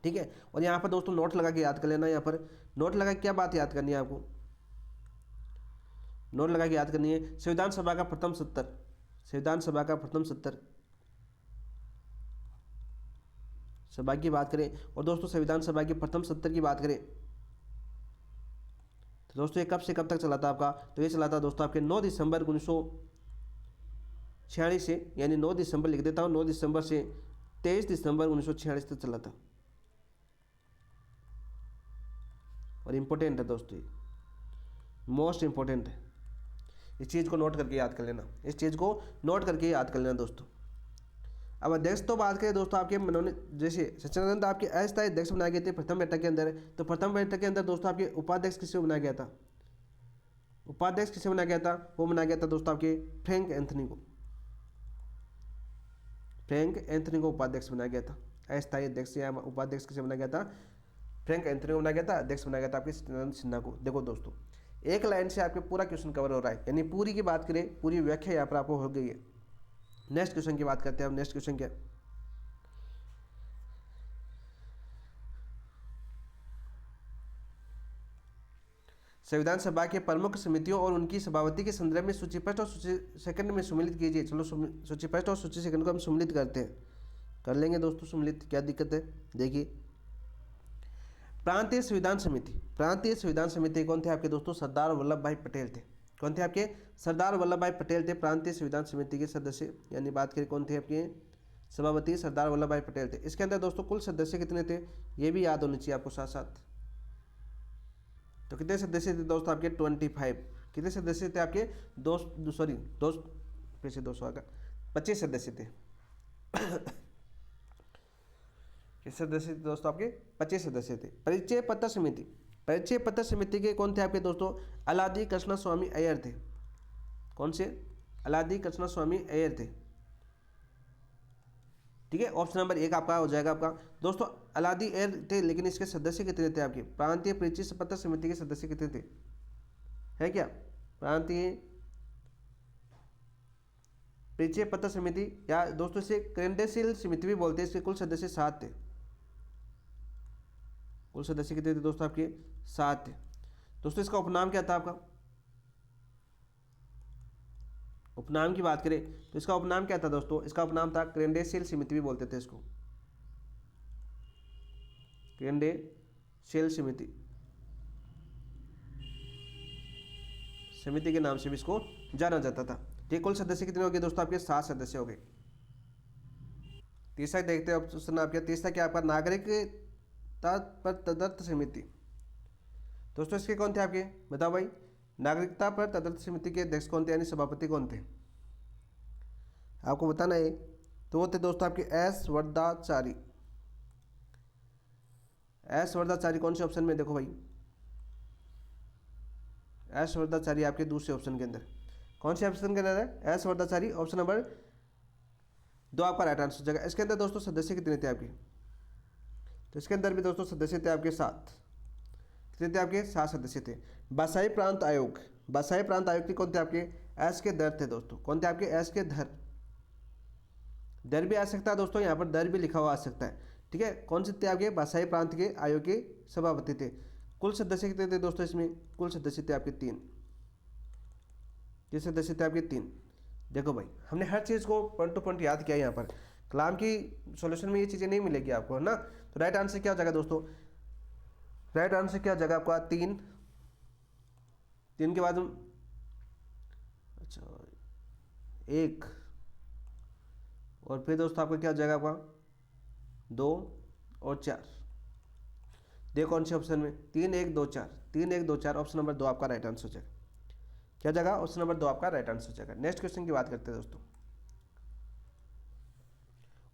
ठीक है। और यहाँ पर दोस्तों नोट लगा के याद कर लेना, यहाँ पर नोट लगा के क्या बात याद करनी है आपको, नोट लगा के याद करनी है। संविधान सभा का प्रथम सत्र, संविधान सभा का प्रथम सत्र सभा की बात करें, और दोस्तों संविधान सभा के प्रथम सत्र की बात करें तो दोस्तों ये कब से कब तक चला था आपका, तो ये चला था दोस्तों आपके 9 दिसंबर 1946 से, यानी 9 दिसंबर लिख देता हूँ, 9 दिसंबर से 23 दिसंबर 1946 तक चला था। और इम्पोर्टेंट है दोस्तों, ये मोस्ट इम्पोर्टेंट है, इस चीज़ को नोट करके याद कर लेना, इस चीज़ को नोट करके याद कर लेना दोस्तों। अब अध्यक्ष तो बात करें दोस्तों आपके मनोनीत, जैसे सचिदानंद आपके अस्थायी अध्यक्ष बनाए गए थे प्रथम बैठक के अंदर। तो प्रथम बैठक के अंदर दोस्तों आपके उपाध्यक्ष किसे बनाया गया था, उपाध्यक्ष किसे बनाया गया था, वो बनाया गया था दोस्तों आपके फ्रैंक एंथनी को, फ्रैंक एंथनी को उपाध्यक्ष बनाया गया था। अस्थायी अध्यक्ष या उपाध्यक्ष किसे बनाया गया था, फ्रैंक एंथनी को बनाया गया था, अध्यक्ष बनाया गया था आपके सचिदानंद सिन्हा को। देखो दोस्तों एक लाइन से आपके पूरा क्वेश्चन कवर हो रहा है, यानी पूरी की बात करें, पूरी व्याख्या यहाँ पर आपको हो गई है। नेक्स्ट क्वेश्चन की बात करते हैं। अब नेक्स्ट क्वेश्चन क्या, संविधान सभा के प्रमुख समितियों और उनकी सभापति के संदर्भ में सूची फर्स्ट और सूची सेकंड में सम्मिलित कीजिए। चलो सूची फर्स्ट और सूची सेकंड को हम सम्मिलित करते हैं, कर लेंगे दोस्तों सम्मिलित, क्या दिक्कत है। देखिए प्रांतीय संविधान समिति, प्रांतीय संविधान समिति कौन थे आपके दोस्तों, सरदार वल्लभ भाई पटेल थे। कौन थे आपके, सरदार वल्लभ भाई पटेल थे प्रांतीय संविधान समिति के सदस्य, यानी बात करें कौन थे आपके सभापति, सरदार वल्लभ भाई पटेल थे। इसके अंदर दोस्तों कुल सदस्य कितने थे, ये भी याद होनी चाहिए आपको साथ साथ। तो कितने सदस्य थे दोस्तों आपके 25, कितने सदस्य थे आपके 25 सदस्य थे। किस सदस्य थे दोस्तों आपके 25 सदस्य थे। परिचय पत्र समिति, परिचय पत्र समिति के कौन थे आपके दोस्तों, अलादी कृष्ण स्वामी अय्यर थे। कौन से, अलादी कृष्ण स्वामी अय्यर थे, ठीक है। ऑप्शन नंबर 1 आपका हो जाएगा आपका दोस्तों अलादी अय्यर थे। लेकिन इसके सदस्य कितने थे आपके, प्रांतीय परिचय पत्र समिति के सदस्य कितने थे, है क्या, प्रांतीय परिचय पत्र समिति, या दोस्तों इसे क्रेडेंशियल समिति भी बोलते हैं, इसके कुल सदस्य 7 थे। कुल सदस्य कितने थे दोस्तों आपके 7 थे। दोस्तों इसका उपनाम क्या था आपका, उपनाम की बात करें तो इसका उपनाम क्या था दोस्तों, इसका उपनाम था क्रेडेंशियल समिति भी बोलते थे इसको, क्रेडेंशियल समिति, समिति के नाम से भी इसको जाना जाता था। ठीक, कुल सदस्य कितने हो गए दोस्तों आपके 7 सदस्य हो गए। तीसरा देखते हैं ऑप्शन आपके, तीसरा क्या आपका नागरिकता पर तदर्थ समिति। दोस्तों इसके कौन थे आपके, बताओ भाई, नागरिकता पर तदर्थ समिति के अध्यक्ष कौन थे, यानी सभापति कौन थे, आपको बताना है। तो वो थे दोस्तों आपके एस वर्धाचारी, एस वर्धाचारी कौन से ऑप्शन में, देखो भाई एस वर्धाचारी आपके दूसरे ऑप्शन के अंदर, कौन से ऑप्शन के अंदर है, एस वर्धाचारी, ऑप्शन नंबर 2 आपका राइट आंसर हो जाएगा। इसके अंदर दोस्तों सदस्य कितने थे आपके, तो इसके अंदर भी दोस्तों सदस्य थे आपके 7, कितने थे आपके 7 सदस्य थे। बसाई प्रांत आयोग, बसाई प्रांत आयोग के कौन थे आपके, एस के धर थे दोस्तों, कौन थे आपके एस के धर, दर भी आ सकता है दोस्तों, यहाँ पर दर भी लिखा हुआ आ सकता है। ठीक है, कौन से थे आपके भाषाई प्रांत के आयोग के सभापति थे। कुल सदस्य कितने थे दोस्तों इसमें, कुल सदस्य थे आपके 3। ये सदस्य थे आपके 3। देखो भाई हमने हर चीज़ को पॉइंट टू पॉइंट याद किया यहाँ पर, कलाम की सॉल्यूशन में ये चीज़ें नहीं मिलेगी आपको, है ना। तो राइट आंसर क्या हो जाएगा दोस्तों, राइट आंसर क्या हो जाएगा आपका 3। 3 के बाद अच्छा 1 और फिर दोस्तों आपका क्या हो जाएगा आपका 2 और 4। देखो कौन से ऑप्शन में 3 1 2 4, 3 1 2 4, ऑप्शन नंबर 2 आपका राइट आंसर हो जाएगा। क्या जगह, ऑप्शन नंबर 2 आपका राइट आंसर हो जाएगा। नेक्स्ट क्वेश्चन की बात करते हैं दोस्तों,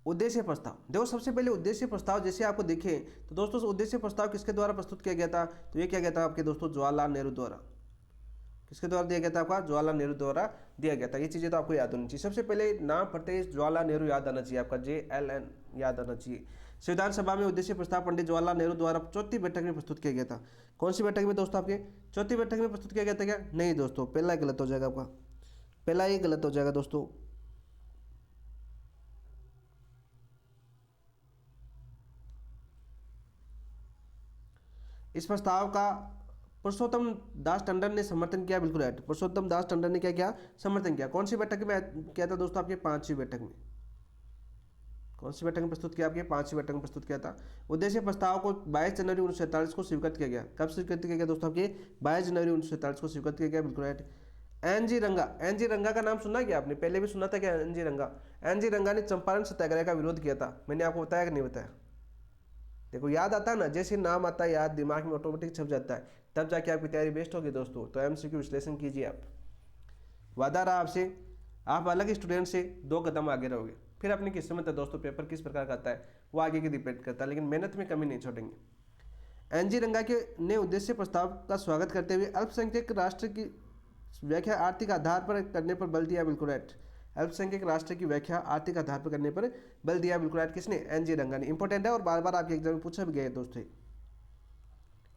उद्देश्य प्रस्ताव। देखो सबसे पहले उद्देश्य प्रस्ताव जैसे आपको देखें तो दोस्तों उद्देश्य प्रस्ताव किसके द्वारा प्रस्तुत किया गया था, तो ये किया गया था आपके दोस्तों जवाहरलाल नेहरू द्वारा। किसके द्वारा दिया गया था आपका, जवाहरलाल नेहरू द्वारा दिया गया था। ये चीज़ें तो आपको याद होनी चाहिए। सबसे पहले नाम पढ़ते ही जवाहरलाल नेहरू याद आना चाहिए आपका, JLN याद आना चाहिए। संविधान सभा में उद्देश्य प्रस्ताव पंडित जवाहरलाल नेहरू द्वारा चौथी बैठक में प्रस्तुत किया गया था। कौन सी बैठक में दोस्तों, आपके चौथी बैठक में प्रस्तुत किया गया था क्या, नहीं दोस्तों, पहला गलत हो जाएगा आपका, पहला ही गलत हो जाएगा दोस्तों। इस प्रस्ताव का पुरुषोत्तम दास टंडन ने समर्थन किया, बिल्कुल राइट। पुरुषोत्तम दास टंडन ने क्या किया, समर्थन किया। कौन सी बैठक में किया था दोस्तों, आपके 5वीं बैठक में। कौन सी बैठक में प्रस्तुत किया, आपके 5वीं बैठक में प्रस्तुत किया था। उद्देश्य प्रस्ताव को 22 जनवरी 1947 को स्वीकृत किया गया। कब स्वीकृत किया गया दोस्तों, आपके 22 जनवरी 1947 को स्वीकृत किया गया, बिल्कुल राइट। NG रंगा, NG रंगा का नाम सुना क्या आपने, पहले भी सुना था क्या NG रंगा। NG रंगा ने चंपारण सत्याग्रह का विरोध किया था, मैंने आपको बताया कि नहीं बताया। देखो याद आता है ना, जैसे नाम आता है याद दिमाग में ऑटोमेटिक छप जाता है, तब जाके आपकी तैयारी बेस्ट होगी दोस्तों। तो MCQ विश्लेषण कीजिए आप, वादा रहा आपसे, आप अलग स्टूडेंट से 2 कदम आगे रहोगे। फिर अपनी किस्मत है दोस्तों, पेपर किस प्रकार का आता है वो आगे की डिपेंड करता है, लेकिन मेहनत में कमी नहीं छोड़ेंगे। NG रंगा के ने उद्देश्य प्रस्ताव का स्वागत करते हुए अल्पसंख्यक राष्ट्र की व्याख्या आर्थिक आधार पर करने पर बल दिया, बिल्कुल राइट। अल्पसंख्यक राष्ट्र की व्याख्या आर्थिक आधार पर करने पर बल दिया, बिल्कुल राइट। किसने, NG रंगा ने। इंपॉर्टेंट है और बार बार आपके एग्जाम में पूछा भी गया है दोस्तों,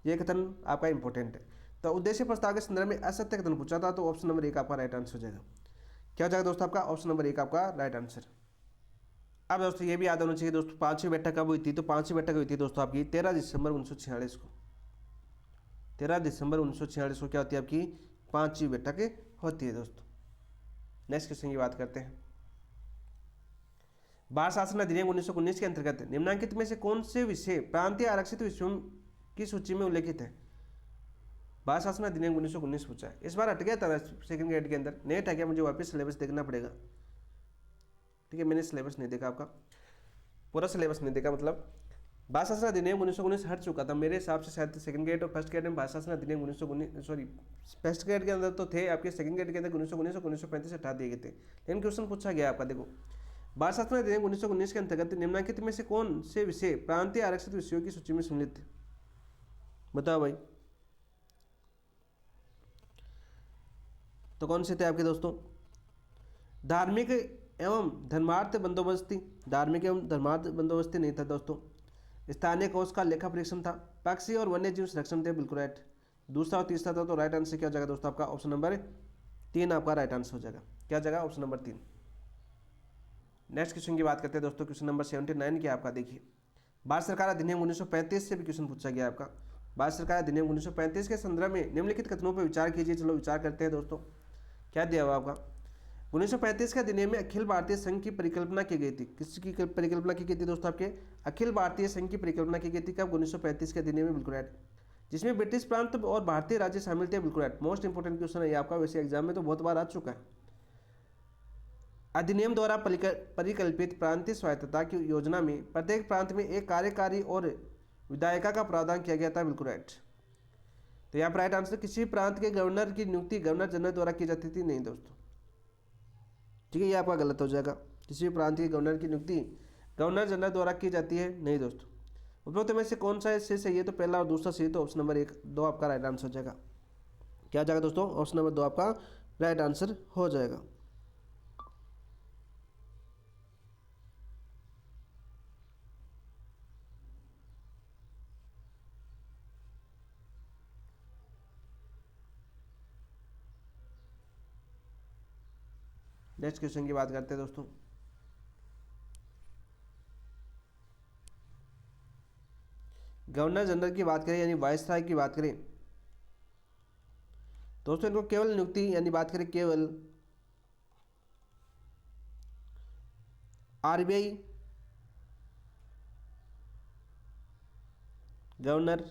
ये कथन आपका इंपॉर्टेंट है। तो उद्देश्य प्रस्ताव के संदर्भ में असत्य कथन पूछा था, तो ऑप्शन नंबर 1 आपका राइट आंसर हो जाएगा। क्या हो जाएगा दोस्तों आपका, ऑप्शन नंबर 1 आपका राइट आंसर। अब दोस्तों ये भी याद होना चाहिए दोस्तों, 5वीं बैठक कब हुई थी, तो 5वीं बैठक हुई थी दोस्तों आपकी 13 दिसंबर 1946 को। 13 दिसंबर 1946 को क्या होती है आपकी 5वीं बैठक होती है दोस्तों। नेक्स्ट क्वेश्चन की बात करते हैं, बाल शासन अधिनियम 1919 के अंतर्गत निम्नलिखित में से कौन से विषय प्रांतीय आरक्षित विषयों की सूची में उल्लेखित है। बाल शासन अधिनियम 1919 पूछा है, इस बार हट गया था सेकंड ग्रेड के अंदर, नेट है क्या, मुझे वापस सिलेबस देखना पड़ेगा। ठीक है, मैंने सिलेबस नहीं देखा आपका, पूरा सिलेबस नहीं देखा, मतलब भाषा शासन अधिनियम 1919 हट चुका था मेरे हिसाब से, शायद सेकंड ग्रेड और फर्स्ट ग्रेड में भाषा शासन अधिनियम 1919 सॉरी फर्स्ट ग्रेड के अंदर तो थे, आपके सेकंड ग्रेड के अंदर 1919 और 1935 हटा दिए गए थे। लेकिन क्वेश्चन पूछा गया आपका, देखो भाषा शासन अधिनियम 1919 के अंतर्गत निम्नलिखित में से कौन से विषय प्रांतीय आरक्षित विषयों की सूची में सम्मिलित थे, बताओ भाई। तो कौन से थे आपके दोस्तों, धार्मिक एवं धर्मार्थ बंदोबस्ती, धार्मिक एवं धर्मार्थ बंदोबस्ती नहीं था दोस्तों। स्थानीय कोष का लेखा परीक्षण था, पक्षी और वन्य जीव संरक्षण थे, बिल्कुल राइट। दूसरा और तीसरा था, तो राइट आंसर क्या हो जाएगा दोस्तों आपका, ऑप्शन नंबर 3 आपका राइट आंसर हो जाएगा। क्या जाएगा, ऑप्शन नंबर 3। नेक्स्ट क्वेश्चन की बात करते हैं दोस्तों, क्वेश्चन नंबर 79 क्या आपका, देखिए भारत सरकार अधिनियम 1935 से भी क्वेश्चन पूछा गया आपका। भारत सरकार अधिनियम 1935 के संदर्भ में निम्नलिखित कथनों पर विचार कीजिए। चलो विचार करते हैं दोस्तों, क्या दिया हुआ आपका। 1935 के अधिनियम में अखिल भारतीय संघ की परिकल्पना की गई थी, किसकी परिकल्पना की गई थी दोस्तों, आपके अखिल भारतीय संघ की परिकल्पना की गई थी कब, 1935 के अधिनियम में, बिल्कुल राइट। जिसमें ब्रिटिश प्रांत और भारतीय राज्य शामिल थे, बिल्कुल राइट। मोस्ट इंपोर्टेंट क्वेश्चन है ये आपका, वैसे एग्जाम में तो बहुत बार आ चुका है। अधिनियम द्वारा परिकल्पित प्रांतीय स्वायत्तता की योजना में प्रत्येक प्रांत में एक कार्यकारी और विधायिका का प्रावधान किया गया था, बिल्कुल राइट। तो यहाँ पर राइट आंसर, किसी प्रांत के गवर्नर की नियुक्ति गवर्नर जनरल द्वारा की जाती थी, नहीं दोस्तों। ठीक है, ये आपका गलत हो जाएगा, किसी भी प्रांत के गवर्नर की नियुक्ति गवर्नर जनरल द्वारा की जाती है, नहीं दोस्तों। उपरोक्त में से कौन सा सही है, तो पहला और दूसरा सही, तो ऑप्शन नंबर 1 2 आपका राइट आंसर हो जाएगा। क्या जाएगा दोस्तों, ऑप्शन नंबर 2 आपका राइट आंसर हो जाएगा। नेक्स्ट क्वेश्चन की बात करते हैं दोस्तों, गवर्नर जनरल की बात करें यानी वायसराय की बात करें दोस्तों, इनको केवल नियुक्ति यानी बात करें केवल आरबीआई गवर्नर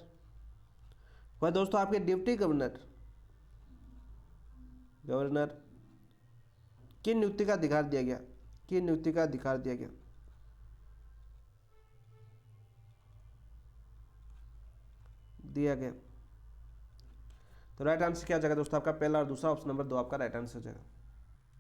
वह दोस्तों आपके डिप्टी गवर्नर की नियुक्ति का अधिकार दिया गया, की नियुक्ति का अधिकार दिया गया। तो राइट आंसर क्या हो जाएगा दोस्तों आपका पहला और दूसरा, ऑप्शन नंबर 2 आपका राइट आंसर हो जाएगा।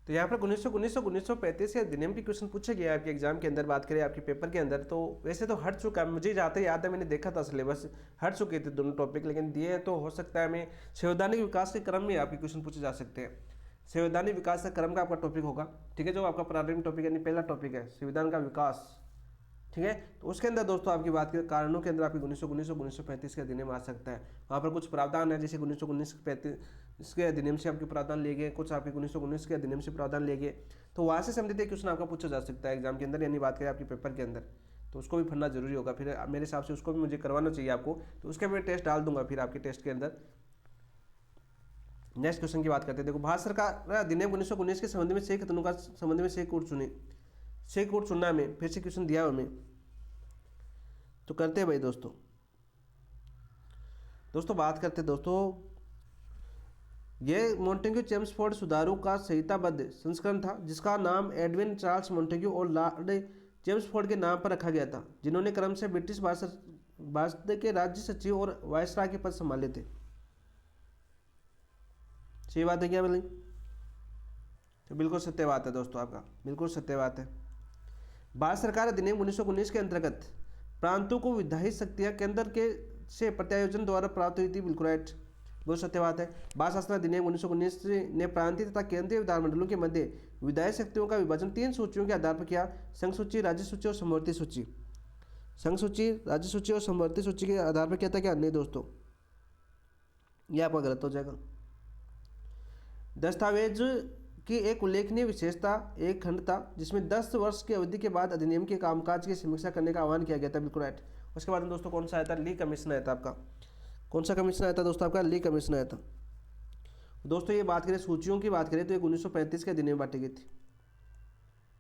तो यहाँ पर 1935 के अधिनियम के क्वेश्चन पूछे गए आपके एग्जाम के अंदर, बात करें आपके पेपर के अंदर, तो वैसे तो हट चुका है, मुझे जाते याद है मैंने देखा था सिलेबस हट चुके थे दोनों टॉपिक, लेकिन दिए तो हो सकता है हमें संवैधानिक विकास के क्रम में आपके क्वेश्चन पूछे जा सकते हैं। संवैधानिक विकास का क्रम का आपका टॉपिक होगा, ठीक है, जो आपका प्रारंभिक टॉपिक यानी पहला टॉपिक है संविधान का विकास, ठीक है। तो उसके अंदर दोस्तों आपकी बात करें कारणों के अंदर आपकी 1935 के अधिनियम आ सकता है। वहाँ पर कुछ प्रावधान है, जैसे 1935 के अधिनियम से आपके प्रावधान लिए गए, कुछ आपके 1919 के अधिनियम से प्रावधान लिए गए, तो वहाँ से संबंधित क्वेश्चन आपका पूछा जा सकता है एग्जाम के अंदर, यानी बात करें आपके पेपर के अंदर, तो उसको भी पढ़ना जरूरी होगा। फिर मेरे हिसाब से उसको भी मुझे करवाना चाहिए आपको, तो उसके मैं टेस्ट डाल दूंगा फिर आपके टेस्ट के अंदर। नेक्स्ट क्वेश्चन की बात करते हैं। देखो, भारत सरकार अधिनियम 1919 के संबंध में से कथनों का संबंध में से कोड चुने, से कोड चुनना हमें, फिर से क्वेश्चन दिया हमें, तो करते हैं भाई दोस्तों बात करते हैं दोस्तों। ये मॉन्टेग्यू चेम्सफोर्ड सुधारों का संहिताबद्ध संस्करण था, जिसका नाम एडविन चार्ल्स मॉन्टेग्यू और लॉर्ड चेम्सफोर्ड के नाम पर रखा गया था, जिन्होंने क्रम से ब्रिटिश भारत के राज्य सचिव और वायसराय के पद संभाले थे। सही बात है क्या बोली? तो बिल्कुल सत्य बात है दोस्तों, आपका बिल्कुल सत्य बात है। भारत सरकार अधिनियम 1919 के अंतर्गत प्रांतों को विधायी शक्तियां केंद्र के से प्रत्यायोजन द्वारा प्राप्त हुई थी, बिल्कुल राइट, बहुत सत्य बात है। भारत शासन अधिनियम 1919 ने प्रांतीय तथा केंद्रीय विधानमंडलों के मध्य विधायी शक्तियों का विभाजन 3 सूचियों के आधार पर किया, संघ सूची, राज्य सूची और समवर्ती सूची। संघ सूची, राज्य सूची और समवर्ती सूची के आधार पर क्या था क्या? नहीं दोस्तों, यह आपका गलत हो जाएगा। दस्तावेज की एक उल्लेखनीय विशेषता एक खंड था, जिसमें 10 वर्ष की अवधि के बाद अधिनियम के कामकाज की समीक्षा करने का आह्वान किया गया था, बिल्कुल राइट। उसके बाद में दोस्तों कौन सा आया था? ली कमीशन आया था आपका। कौन सा कमीशन आया था दोस्तों? आपका ली कमीशन आया था। दोस्तों ये बात करें सूचियों की बात करें तो एक 1935 के अधिनियम बांटी गई थी,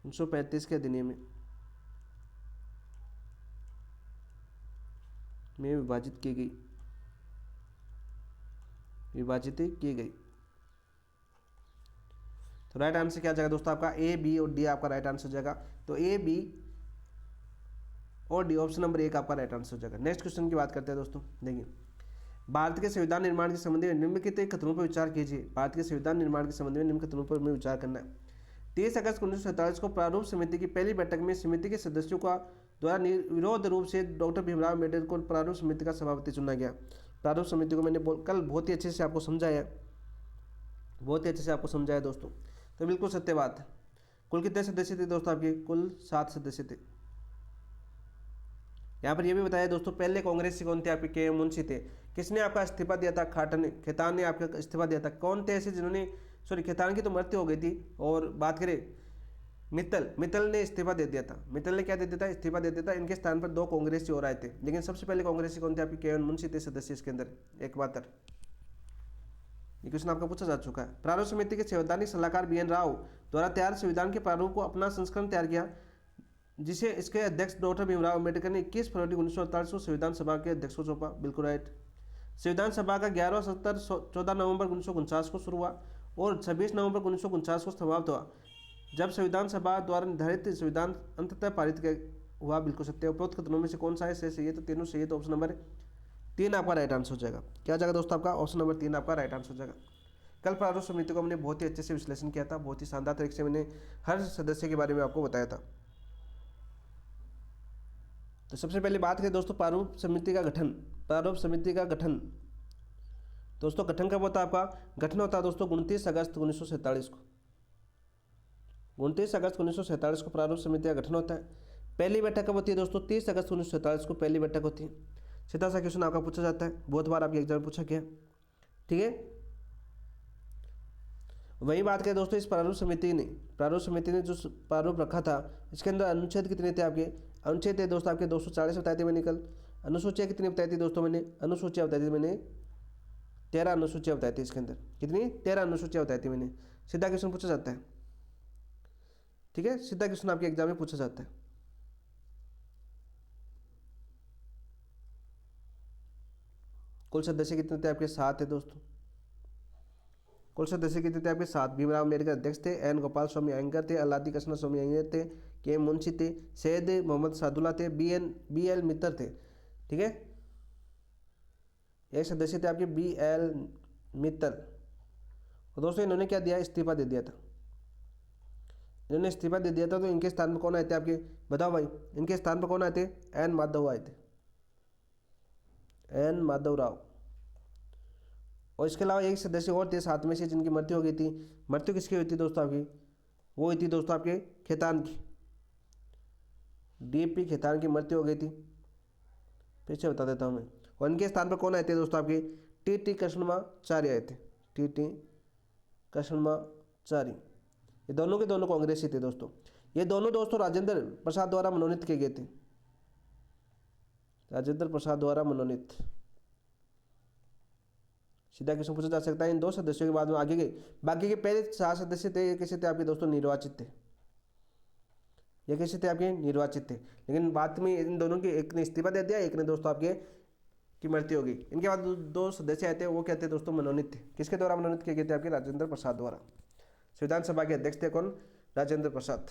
1935 के अधिनियम में विभाजित की गई, विभाजित की गई। तो राइट आंसर क्या जाएगा दोस्तों? आपका ए, बी और डी आपका राइट आंसर हो जाएगा। तो ए, बी और डी, ऑप्शन नंबर 1 आपका राइट आंसर हो जाएगा। नेक्स्ट क्वेश्चन की बात करते हैं दोस्तों। देखिए, भारत के संविधान निर्माण के संबंध में निम्नलिखित कथनों पर विचार कीजिए। भारत के संविधान निर्माण के संबंध में निम्न कथनों पर हमें विचार करना है। 30 अगस्त 1947 को प्रारूप समिति की पहली बैठक में समिति के सदस्यों का द्वारा विरोध रूप से डॉक्टर भीमराव अम्बेडकर को प्रारूप समिति का सभापति चुना गया। प्रारूप समिति को मैंने कल बहुत ही अच्छे से आपको समझाया, बहुत ही अच्छे से आपको समझाया दोस्तों, तो बिल्कुल सत्य बात है। कुल कितने सदस्य थे दोस्तों? आपके कुल 7 सदस्य थे। यहाँ पर यह भी बताया दोस्तों, पहले कांग्रेस से कौन थे? आपके के मुंशी थे। किसने आपका इस्तीफा दिया था? खेतान ने आपका इस्तीफा दिया था। कौन थे ऐसे जिन्होंने, सॉरी खेतान की तो मृत्यु हो गई थी, और बात करें मित्तल ने इस्तीफा दे दिया था। मित्तल ने क्या दे दिया था? इस्तीफा दे दिया था। इनके स्थान पर 2 कांग्रेसी और आए थे, लेकिन सबसे पहले कांग्रेसी कौन थे? आपके के मुंशी थे सदस्य इसके अंदर, एकमात्र। ये क्वेश्चन आपका पूछा जा चुका है। प्रारूप समिति के संवैधानिक सलाहकार बी एन राव द्वारा तैयार संविधान के प्रारूप को अपना संस्करण तैयार किया, जिसे इसके अध्यक्ष डॉक्टर भीमराव अम्बेडकर ने 21 फरवरी 1948 को संविधान सभा के अध्यक्ष को सौंपा, बिल्कुल राइट। संविधान सभा का 11वां सत्र 14 नवंबर 1949 को शुरू हुआ और 26 नवंबर 1949 को समाप्त हुआ, जब संविधान सभा द्वारा निर्धारित संविधान अंततः पारित हुआ, बिल्कुल सत्य। उपरोक्त कथनों में से कौन सा है सही है? तो तीनों सही है, तो ऑप्शन नंबर 3 आपका राइट आंसर हो जाएगा। क्या जाएगा दोस्तों? आपका ऑप्शन नंबर 3 आपका राइट आंसर हो जाएगा। कल प्रारूप समिति को हमने बहुत ही अच्छे से विश्लेषण किया था, बहुत ही शानदार तरीके से मैंने हर सदस्य के बारे में आपको बताया था। तो सबसे पहले बात करें दोस्तों प्रारूप समिति का गठन। प्रारूप समिति का गठन दोस्तों, गठन कब होता है? आपका गठन होता है दोस्तों 29 अगस्त 1947 को। 29 अगस्त 1947 को प्रारूप समिति का गठन होता है। पहली बैठक कब होती है दोस्तों? 30 अगस्त 1947 को पहली बैठक होती है। सीधा सा क्वेश्चन आपका पूछा जाता है, बहुत बार आपके एग्जाम में पूछा गया, ठीक है। वही बात करें दोस्तों, इस प्रारूप समिति ने जो प्रारूप रखा था, इसके अंदर अनुच्छेद कितने थे? आपके अनुच्छेद थे दोस्तों आपके 240 बताए थे मैंने कल। अनुसूचियाँ कितनी बताई थी दोस्तों मैंने? अनुसूचियाँ बताई थी मैंने 13 अनुसूचियाँ बताई थी इसके अंदर। कितनी? 13 अनुसूचियाँ बताई थी मैंने। सीधा क्वेश्चन पूछा जाता है, ठीक है, सीधा क्वेश्चन आपके एग्जाम में पूछा जाता है। कुल सदस्य कितने थे आपके? 7 है दोस्तों। कुल सदस्य कितने थे आपके? 7। भीमराव अम्बेडकर अध्यक्ष थे, एन गोपाल स्वामी अयंगर थे, अल्लादी कृष्ण स्वामी अयंगर थे, के मुंशी थे, सैयद मोहम्मद सादुल्ला थे, बी एल मित्तर थे, ठीक है। एक सदस्य थे आपके बी एल मित्तर। और दोस्तों इन्होंने क्या दिया? इस्तीफा दे दिया था। इन्होंने इस्तीफा दे दिया था, तो इनके स्थान पर कौन आए थे आपके? बताओ भाई, इनके स्थान पर कौन आए थे? एन माधव आए थे, एन माधव राव। और इसके अलावा एक सदस्य और थे 7 में से जिनकी मृत्यु हो गई थी। मृत्यु किसकी हुई थी दोस्तों आपकी? वो हुई थी दोस्तों आपके खेतान की, डीपी खेतान की मृत्यु हो गई थी। फिर से बता देता हूँ मैं। और इनके स्थान पर कौन आए थे दोस्तों आपके? टी कृष्णमाचार्य आए थे, टी कृष्णमाचारी। ये दोनों के दोनों कांग्रेसी थे दोस्तों। ये दोनों दोस्तों राजेंद्र प्रसाद द्वारा मनोनीत किए गए थे, राजेंद्र प्रसाद द्वारा मनोनीत। सीधा क्वेश्चन पूछा जा सकता है इन 2 सदस्यों के बाद में आगे के बाकी के पहले 4 सदस्य थे, ये कैसे थे आपके दोस्तों? निर्वाचित थे। ये कैसे थे आपके? निर्वाचित थे। लेकिन बाद में इन दोनों के एक ने इस्तीफा दे दिया, एक ने दोस्तों आपके की मृत्यु हो गई। इनके बाद 2 सदस्य आए थे, वो क्या थे दोस्तों? मनोनीत थे। किसके द्वारा मनोनीत किए गए थे आपके? राजेंद्र प्रसाद द्वारा। संविधान सभा के अध्यक्ष थे कौन? राजेंद्र प्रसाद।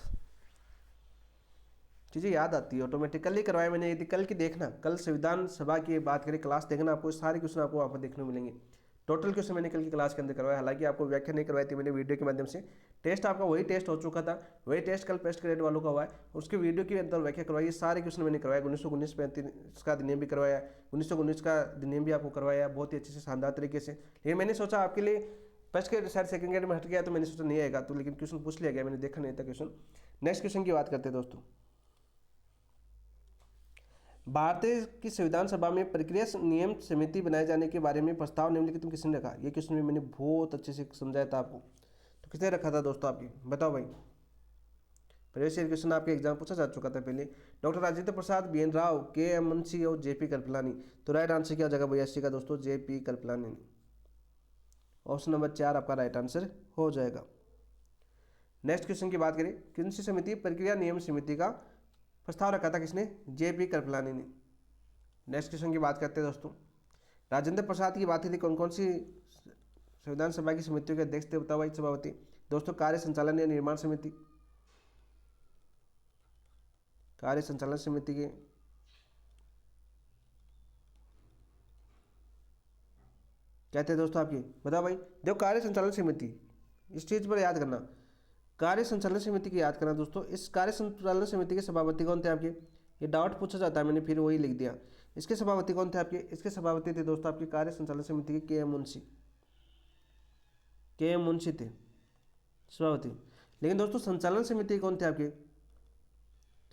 चीज़ें याद आती है ऑटोमेटिक। कल ही करवाया मैंने, यदि कल की देखना, कल संविधान सभा की बात करें क्लास देखना, आपको सारे क्वेश्चन आपको वहाँ पर देखने को मिलेंगे। टोटल क्वेश्चन मैंने कल की क्लास के अंदर करवाया, हालांकि आपको व्याख्या नहीं करवाई थी मैंने वीडियो के माध्यम से। टेस्ट आपका वही टेस्ट हो चुका था, वही टेस्ट कल पेस्ट ग्रेड वालों का हुआ है, उसके वीडियो के अंदर व्याख्या करवाई। सारे क्वेश्चन मैंने करवाया। 1919 का अधिनियम भी करवाया, 1919 का अधिनियम भी आपको करवाया बहुत ही अच्छे से, शानदार तरीके से। लेकिन मैंने सोचा आपके लिए फर्स्ट ग्रेड शायद सेकंड ग्रेड में हट गया, तो मैंने सोचा नहीं आएगा, तो लेकिन क्वेश्चन पूछ लिया गया, मैंने देखा नहीं था क्वेश्चन। नेक्स्ट क्वेश्चन की बात करते हैं दोस्तों। भारतीय की संविधान सभा में प्रक्रिया नियम समिति बनाए जाने के बारे में प्रस्ताव निम्नलिखित में किसने रखा? ये क्वेश्चन भी मैंने बहुत अच्छे से समझाया था आपको, तो किसने रखा था दोस्तों आपकी? बताओ भाई। प्रीवियस ईयर क्वेश्चन आपके एग्जाम पूछा जा चुका था पहले। Doctor Rajendra Prasad, B N Rao, के एम मुंशी और जे पी कृपलानी। तो राइट आंसर क्या हो जाएगा भैया का दोस्तों? J P Kripalani. Option number 4 आपका राइट आंसर हो जाएगा। नेक्स्ट क्वेश्चन की बात करें, कौन सी समिति प्रक्रिया नियम समिति का प्रस्ताव रखा था? किसने? जे पी कृपलानी ने। नेक्स्ट क्वेश्चन की बात करते हैं दोस्तों। राजेंद्र प्रसाद की बात थी, कौन कौन सी संविधान सभा की समितियों के अध्यक्ष थे? बताओ भाई सभापति। दोस्तों कार्य संचालन या निर्माण समिति, कार्य संचालन समिति के क्या थे दोस्तों आपकी? बताओ भाई। देखो कार्य संचालन समिति, इस चीज पर याद करना, कार्य संचालन समिति की याद करना दोस्तों। इस कार्य संचालन समिति के सभापति कौन थे आपके? ये डाउट पूछा जाता है, मैंने फिर वही लिख दिया। इसके सभापति कौन थे आपके? इसके सभापति थे दोस्तों आपके कार्य संचालन समिति के एम मुंशी, के एम मुंशी थे सभापति। लेकिन दोस्तों संचालन समिति कौन थे आपके?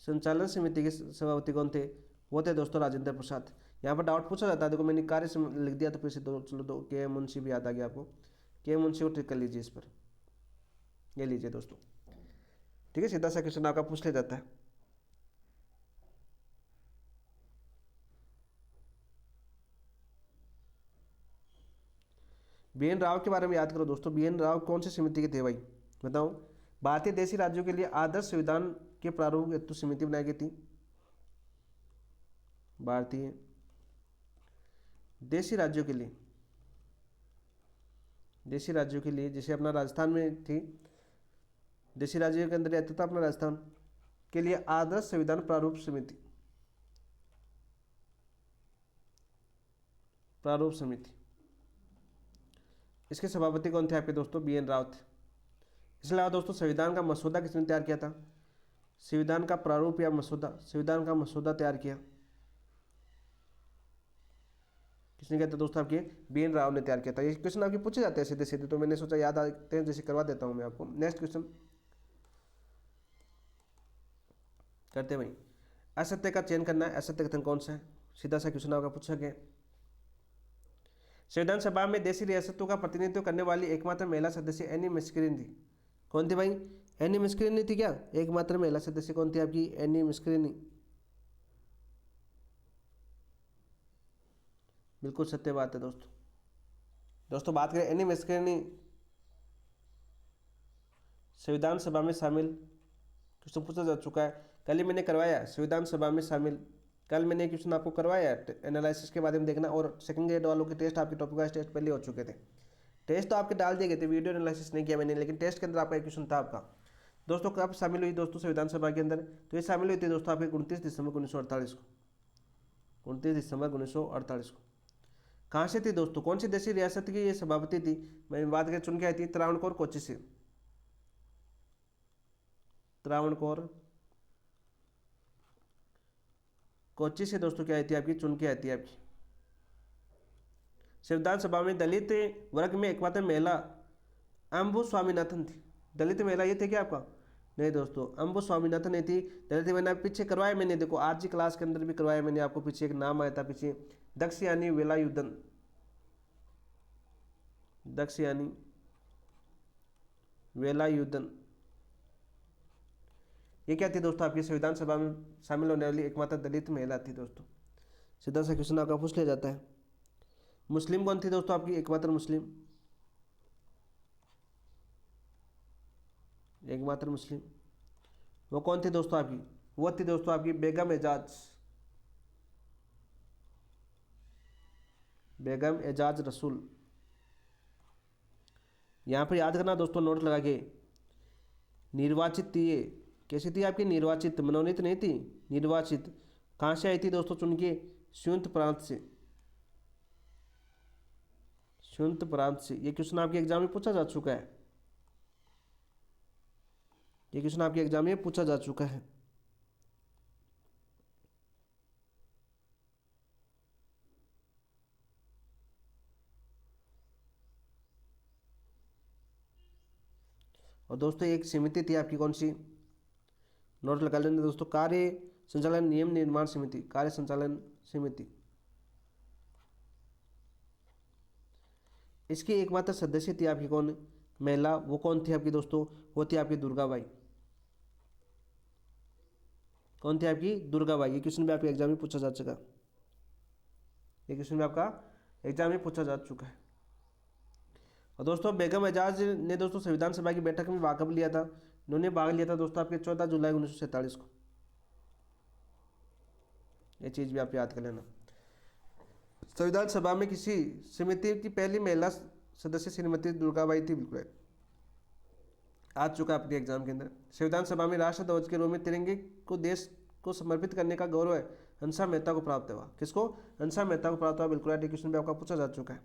संचालन समिति के सभापति कौन थे? वो थे दोस्तों राजेंद्र प्रसाद। यहाँ पर डाउट पूछा जाता है, देखो मैंने कार्य लिख दिया, तो फिर से चलो दो के एम मुंशी भी याद आ गया आपको। के एम मुंशी को टिक कर लीजिए इस पर, ये लीजिए दोस्तों, ठीक है। सीधा सा क्वेश्चन आपका पूछ लिया जाता है। बी एन राव के बारे में याद करो दोस्तों। बी एन राव कौन सी समिति के थे भाई? बताओ। भारतीय देशी राज्यों के लिए आदर्श संविधान के प्रारूप हेतु समिति बनाई गई थी। भारतीय देशी राज्यों के लिए, देशी राज्यों के लिए जैसे अपना राजस्थान में थी, देशी राज्यों के अंदर रहता था अपना राजस्थान, के लिए आदर्श संविधान प्रारूप समिति, प्रारूप समिति। इसके सभापति कौन थे आपके दोस्तों? बी एन राव थे। इसके अलावा दोस्तों संविधान का मसौदा किसने तैयार किया था? संविधान का प्रारूप या मसौदा, संविधान का मसौदा तैयार किया किसने किया था दोस्तों? आपके बी एन राव ने तैयार किया था। ये क्वेश्चन आपके पूछे जाते हैं सीधे सीधे, तो मैंने सोचा याद आते हैं जैसे करवा देता हूं मैं आपको। नेक्स्ट क्वेश्चन करते हैं भाई। असत्य का चयन करना है, असत्य कथन कौन सा है? सीधा सा क्वेश्चन आपका पूछा गया। संविधान सभा में देशी रियासतों का प्रतिनिधित्व करने वाली एकमात्र महिला सदस्य एनी मिस्क्रीन थी। कौन थी भाई? एनी मिस्क्रीनी थी क्या? एकमात्र महिला सदस्य कौन थी आपकी? एनी मिस्क्रीनी। बिल्कुल सत्य बात है दोस्तों। दोस्तों बात करें एनी मस्करनी संविधान सभा में शामिल, क्वेश्चन पूछा जा चुका है। कल ही मैंने करवाया संविधान सभा में शामिल, कल मैंने क्वेश्चन आपको करवाया एनालिसिस के बारे में देखना। और सेकंड ग्रेड वालों के टेस्ट आपके टॉपिक वाइज टेस्ट पहले हो चुके थे। टेस्ट तो आपके डाल दिए गए थे, वीडियो एनालिसिस नहीं किया मैंने, लेकिन टेस्ट के अंदर आपका एक क्वेश्चन था आपका। दोस्तों कब शामिल हुई दोस्तों संविधान सभा के अंदर? तो ये शामिल हुई थी दोस्तों आपके 29 दिसंबर 1948 को। 29 दिसंबर 1948 को। कहाँ से थी दोस्तों, कौन सी देशी रियासत की ये सभापति थी? मैं बात करें चुन के आई थी त्रावणकोर कोच्चि से। त्रावणकोर कोच्चि से दोस्तों क्या आई थी आपकी, चुन के आई थी आपकी। संविधान सभा में दलित वर्ग में एकमात्र महिला अंबु स्वामीनाथन थी। दलित महिला ये थे क्या आपका? नहीं दोस्तों, अंबु स्वामीनाथन नहीं थी। दलित महिला पीछे करवाया मैंने, देखो आज की क्लास के अंदर भी करवाया मैंने आपको, पीछे एक नाम आया था पीछे, दक्षयानी वेलायुधन। दक्षयानी वेलायुधन ये क्या थी दोस्तों आपकी संविधान सभा में शामिल होने वाली एकमात्र दलित महिला थी दोस्तों। सीधा सा क्वेश्चन आपका पूछ लिया जाता है। मुस्लिम कौन थी दोस्तों आपकी एकमात्र मुस्लिम? एकमात्र मुस्लिम वो कौन थी दोस्तों आपकी? वो थी दोस्तों आपकी बेगम एजाज, बेगम एजाज रसूल। यहां पर याद करना दोस्तों नोट लगा के, निर्वाचित थी ये। कैसी थी आपकी? निर्वाचित, मनोनीत नहीं थी, निर्वाचित। कहाँ से आई थी दोस्तों चुन के? स्यूत प्रांत से, स्यूत प्रांत से। ये क्वेश्चन आपके एग्जाम में पूछा जा चुका है, ये क्वेश्चन आपके एग्जाम में पूछा जा चुका है। और दोस्तों एक समिति थी आपकी, कौन सी? नोट लगा लेना दोस्तों, कार्य संचालन नियम निर्माण समिति, कार्य संचालन समिति। इसकी एकमात्र सदस्य थी आपकी कौन? महिला। वो कौन थी आपकी दोस्तों? वो थी आपकी दुर्गाबाई। कौन थी आपकी? दुर्गाबाई। ये क्वेश्चन भी आपके एग्जाम में पूछा जा चुका, ये क्वेश्चन भी आपका एग्जाम में पूछा जा चुका है। और दोस्तों बेगम एजाज ने दोस्तों संविधान सभा की बैठक में भाग कब लिया था? इन्होंने भाग लिया था दोस्तों आपके 14 जुलाई 1947 को। ये चीज भी आप याद कर लेना। संविधान सभा में किसी समिति की पहली महिला सदस्य श्रीमती दुर्गाबाई थी, बिल्कुल आ चुका है आपके एग्जाम के अंदर। संविधान सभा में राष्ट्र ध्वज के रूप में तिरंगे को देश को समर्पित करने का गौरव है हंसा मेहता को प्राप्त हुआ। किसको? हंसा मेहता को प्राप्त हुआ, बिल्कुल। क्वेश्चन भी आपका पूछा जा चुका है,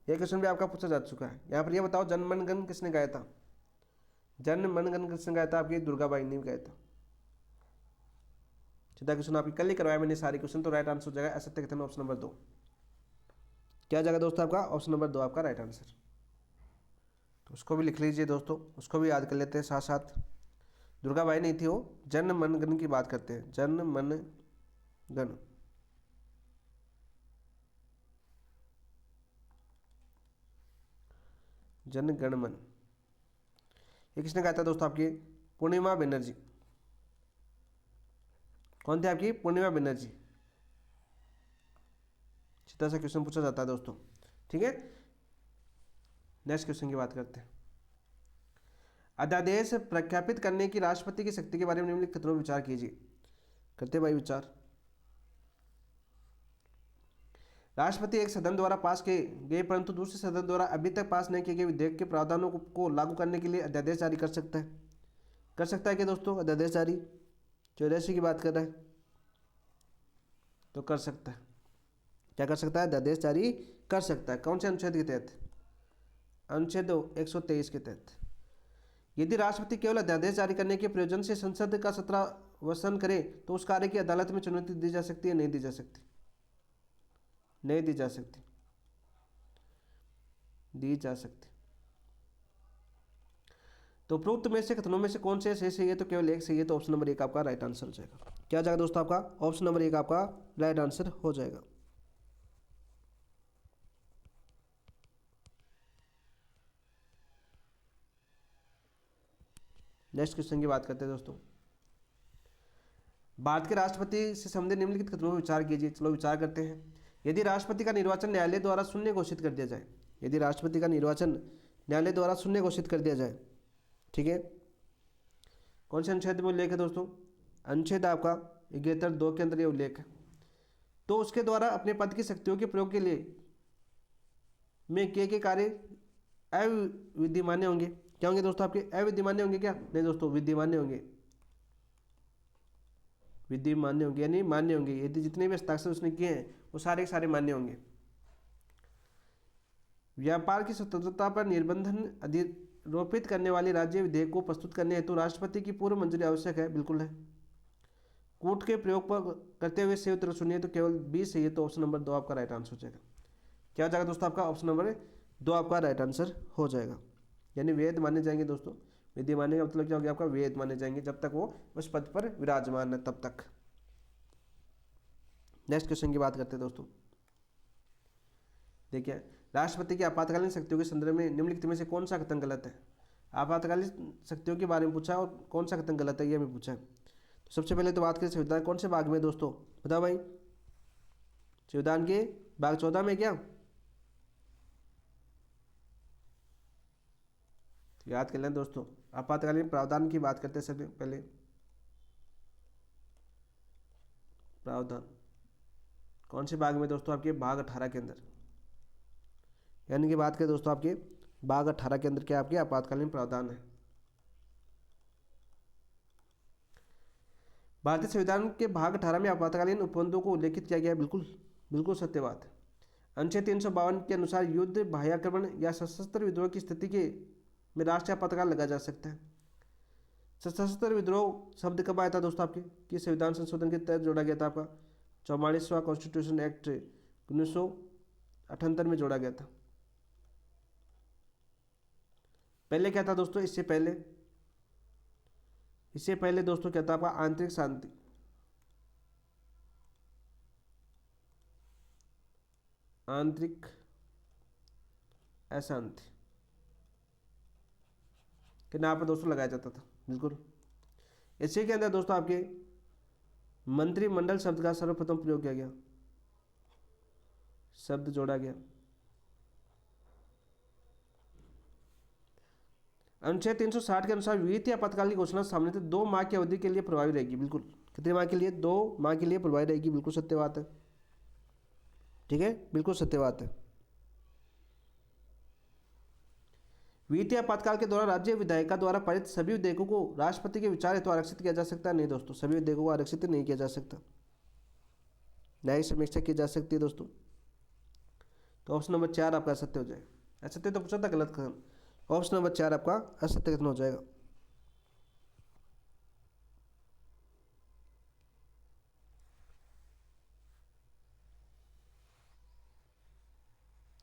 यह क्वेश्चन भी आपका पूछा जा चुका है। यहाँ पर यह बताओ जन मन गण किसने गाया था? जन मन गण किसने गाया था? आपकी दुर्गाबाई ने गाया था। सीधा क्वेश्चन आपकी कल ही करवाया मैंने सारे क्वेश्चन, तो राइट आंसर हो जाएगा असत्य कथन ऑप्शन नंबर 2। क्या जाएगा दोस्तों आपका? ऑप्शन नंबर 2 आपका राइट आंसर। तो उसको भी लिख लीजिए दोस्तों, उसको भी याद कर लेते हैं साथ साथ। दुर्गाबाई नहीं थी वो, जन मन गण की बात करते हैं, जन मन गण। जन गण मन ये किसने गाया था दोस्तों? आपकी पूर्णिमा बनर्जी। कौन थे आपकी? पूर्णिमा बनर्जी। सीधा सा क्वेश्चन पूछा जाता है दोस्तों, ठीक है। नेक्स्ट क्वेश्चन की बात करते हैं। अध्यादेश प्रख्यापित करने की राष्ट्रपति की शक्ति के बारे में निम्नलिखित कथनों पर विचार कीजिए। करते भाई विचार। राष्ट्रपति एक सदन द्वारा पास किए गए परंतु दूसरे सदन द्वारा अभी तक पास नहीं किए गए विधेयक के प्रावधानों को लागू करने के लिए अध्यादेश जारी कर सकता है। कर सकता है क्या दोस्तों? अध्यादेश जारी 84 की बात कर रहे हैं तो कर सकता है। क्या कर सकता है? अध्यादेश जारी कर सकता है। कौन से अनुच्छेद के तहत? अनुच्छेद 123 के तहत। यदि राष्ट्रपति केवल अध्यादेश जारी करने के प्रयोजन से संसद का सत्रावसान करे तो उस कार्य की अदालत में चुनौती दी जा सकती है? नहीं दी जा सकती, नहीं दी जा सकती, दी जा सकती। तो उपरोक्त में से कथनों में से कौन से सही है? तो केवल एक सही है, तो ऑप्शन नंबर 1 आपका राइट आंसर हो जाएगा। क्या जाएगा दोस्तों आपका? ऑप्शन नंबर 1 आपका राइट आंसर हो जाएगा। नेक्स्ट क्वेश्चन की बात करते हैं दोस्तों। भारत के राष्ट्रपति से संबंधित निम्नलिखित कथनों पर विचार कीजिए। चलो विचार करते हैं। यदि राष्ट्रपति का निर्वाचन न्यायालय द्वारा शून्य घोषित कर दिया जाए, यदि राष्ट्रपति का निर्वाचन न्यायालय द्वारा शून्य घोषित कर दिया जाए, ठीक है, कौन से अनुच्छेद में उल्लेख है दोस्तों? अनुच्छेद आपका 71(2) के अंदर ये उल्लेख है। तो उसके द्वारा अपने पद की शक्तियों के प्रयोग के लिए में के कार्य अविधिमान्य होंगे। क्या होंगे दोस्तों? आपके अविधिमान्य होंगे क्या? नहीं दोस्तों, विधिमान्य होंगे, विधिमान्य होंगे यानी मान्य होंगे। यदि जितने भी हस्ताक्षर उसने किए हैं वो सारे के सारे मान्य होंगे। व्यापार की स्वतंत्रता पर निर्बंधन अधिरोपित करने वाले राज्य विधेयक को प्रस्तुत करने हेतु राष्ट्रपति की पूर्व मंजूरी आवश्यक है, बिल्कुल है। कूट के प्रयोग पर करते हुए से उत्तर सुनिए तो केवल 20 है, तो ऑप्शन नंबर 2 आपका राइट आंसर हो जाएगा। क्या हो जाएगा दोस्तों? आपका ऑप्शन नंबर 2 आपका राइट आंसर हो जाएगा। यानी वेद माने जाएंगे दोस्तों। विधि मानने का मतलब क्या हो गया? आपका वेद माने जाएंगे जब तक वो उस पद पर विराजमान है तब तक। नेक्स्ट क्वेश्चन की बात करते हैं दोस्तों। देखिए, राष्ट्रपति की आपातकालीन शक्तियों के संदर्भ में निम्नलिखित में से कौन सा कथन गलत है? आपातकालीन शक्तियों के बारे में पूछा और कौन सा कथन गलत है ये हमें पूछा है। तो सबसे पहले तो बात करें संविधान कौन से भाग में दोस्तों? बताओ भाई, संविधान के भाग 14 में क्या? तो याद कर लें दोस्तों, आपातकालीन प्रावधान की बात करते हैं सबसे पहले। प्रावधान कौन से भाग में दोस्तों? आपके भाग 18 के अंदर। यानी कि बात करें दोस्तों आपके भाग 18 के अंदर क्या आपके आपातकालीन प्रावधान है। भारतीय संविधान के भाग 18 में आपातकालीन उपबंधों को उल्लेखित किया गया है, बिल्कुल बिल्कुल सत्य बात है। अनुच्छेद 352 के अनुसार युद्ध, बाह्याक्रमण या सशस्त्र विद्रोह की स्थिति के में राष्ट्रीय आपातकाल लगा जा सकता है। सशस्त्र विद्रोह शब्द कब आया था दोस्तों आपके? कि संविधान संशोधन के तहत जोड़ा गया था आपका 44वां कॉन्स्टिट्यूशन एक्ट 1978 में जोड़ा गया था। पहले क्या था दोस्तों? इससे पहले दोस्तों क्या था आपका? आंतरिक शांति। आंतरिक अशांति के नाम पर दोस्तों लगाया जाता था, बिल्कुल। इसी के अंदर दोस्तों आपके मंत्रिमंडल शब्द का सर्वप्रथम प्रयोग किया गया, शब्द जोड़ा गया। अनुच्छेद 360 के अनुसार वित्तीय आपातकाल की घोषणा सामान्यतः 2 माह की अवधि के लिए प्रभावी रहेगी, बिल्कुल। कितने माह के लिए? 2 माह के लिए प्रभावी रहेगी, बिल्कुल सत्य बात है, ठीक है, बिल्कुल सत्य बात है। वित्तीय आपातकाल के दौरान राज्य विधायिका द्वारा पारित सभी विधेयकों को राष्ट्रपति के विचार हेतु आरक्षित किया जा सकता है? नहीं दोस्तों, सभी विधेयकों को आरक्षित नहीं किया जा सकता, न्यायिक समीक्षा की जा सकती है दोस्तों। तो ऑप्शन नंबर 4 आपका असत्य हो जाएगा। असत्य तो पूछा था, गलत कथन। ऑप्शन नंबर 4 आपका असत्य कथन हो जाएगा।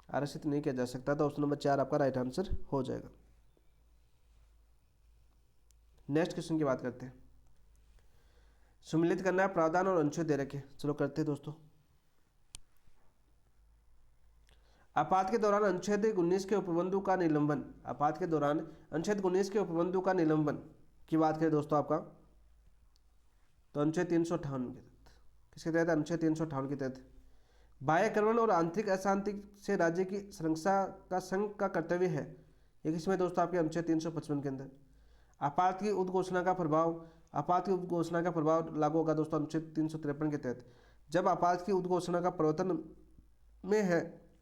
आरक्षित नहीं किया जा सकता, तो ऑप्शन नंबर 4 आपका राइट आंसर हो जाएगा। नेक्स्ट क्वेश्चन की बात करते हैं। सम्मिलित करना है प्रावधान और अनुच्छेद दे रखे, चलो करते हैं दोस्तों। आपात के दौरान अनुच्छेद 19 के उपबंधों का निलंबन, आपात के दौरान अनुच्छेद 19 के उपबंधों का निलंबन की बात करें दोस्तों आपका, तो अनुच्छेद 358 के तहत, किसके तहत? अनुच्छेद 358 के तहत बाह्याक्रमण और आंतरिक अशांति से राज्य की सुरक्षा का संघ का कर्तव्य है। ये किसमें दोस्तों? आपके अनुच्छेद 355 के अंदर। आपात की उद्घोषणा का प्रभाव, आपात की उद्घोषणा का प्रभाव लागू होगा दोस्तों अनुच्छेद 353 के तहत। जब आपात की उद्घोषणा का प्रवर्तन में है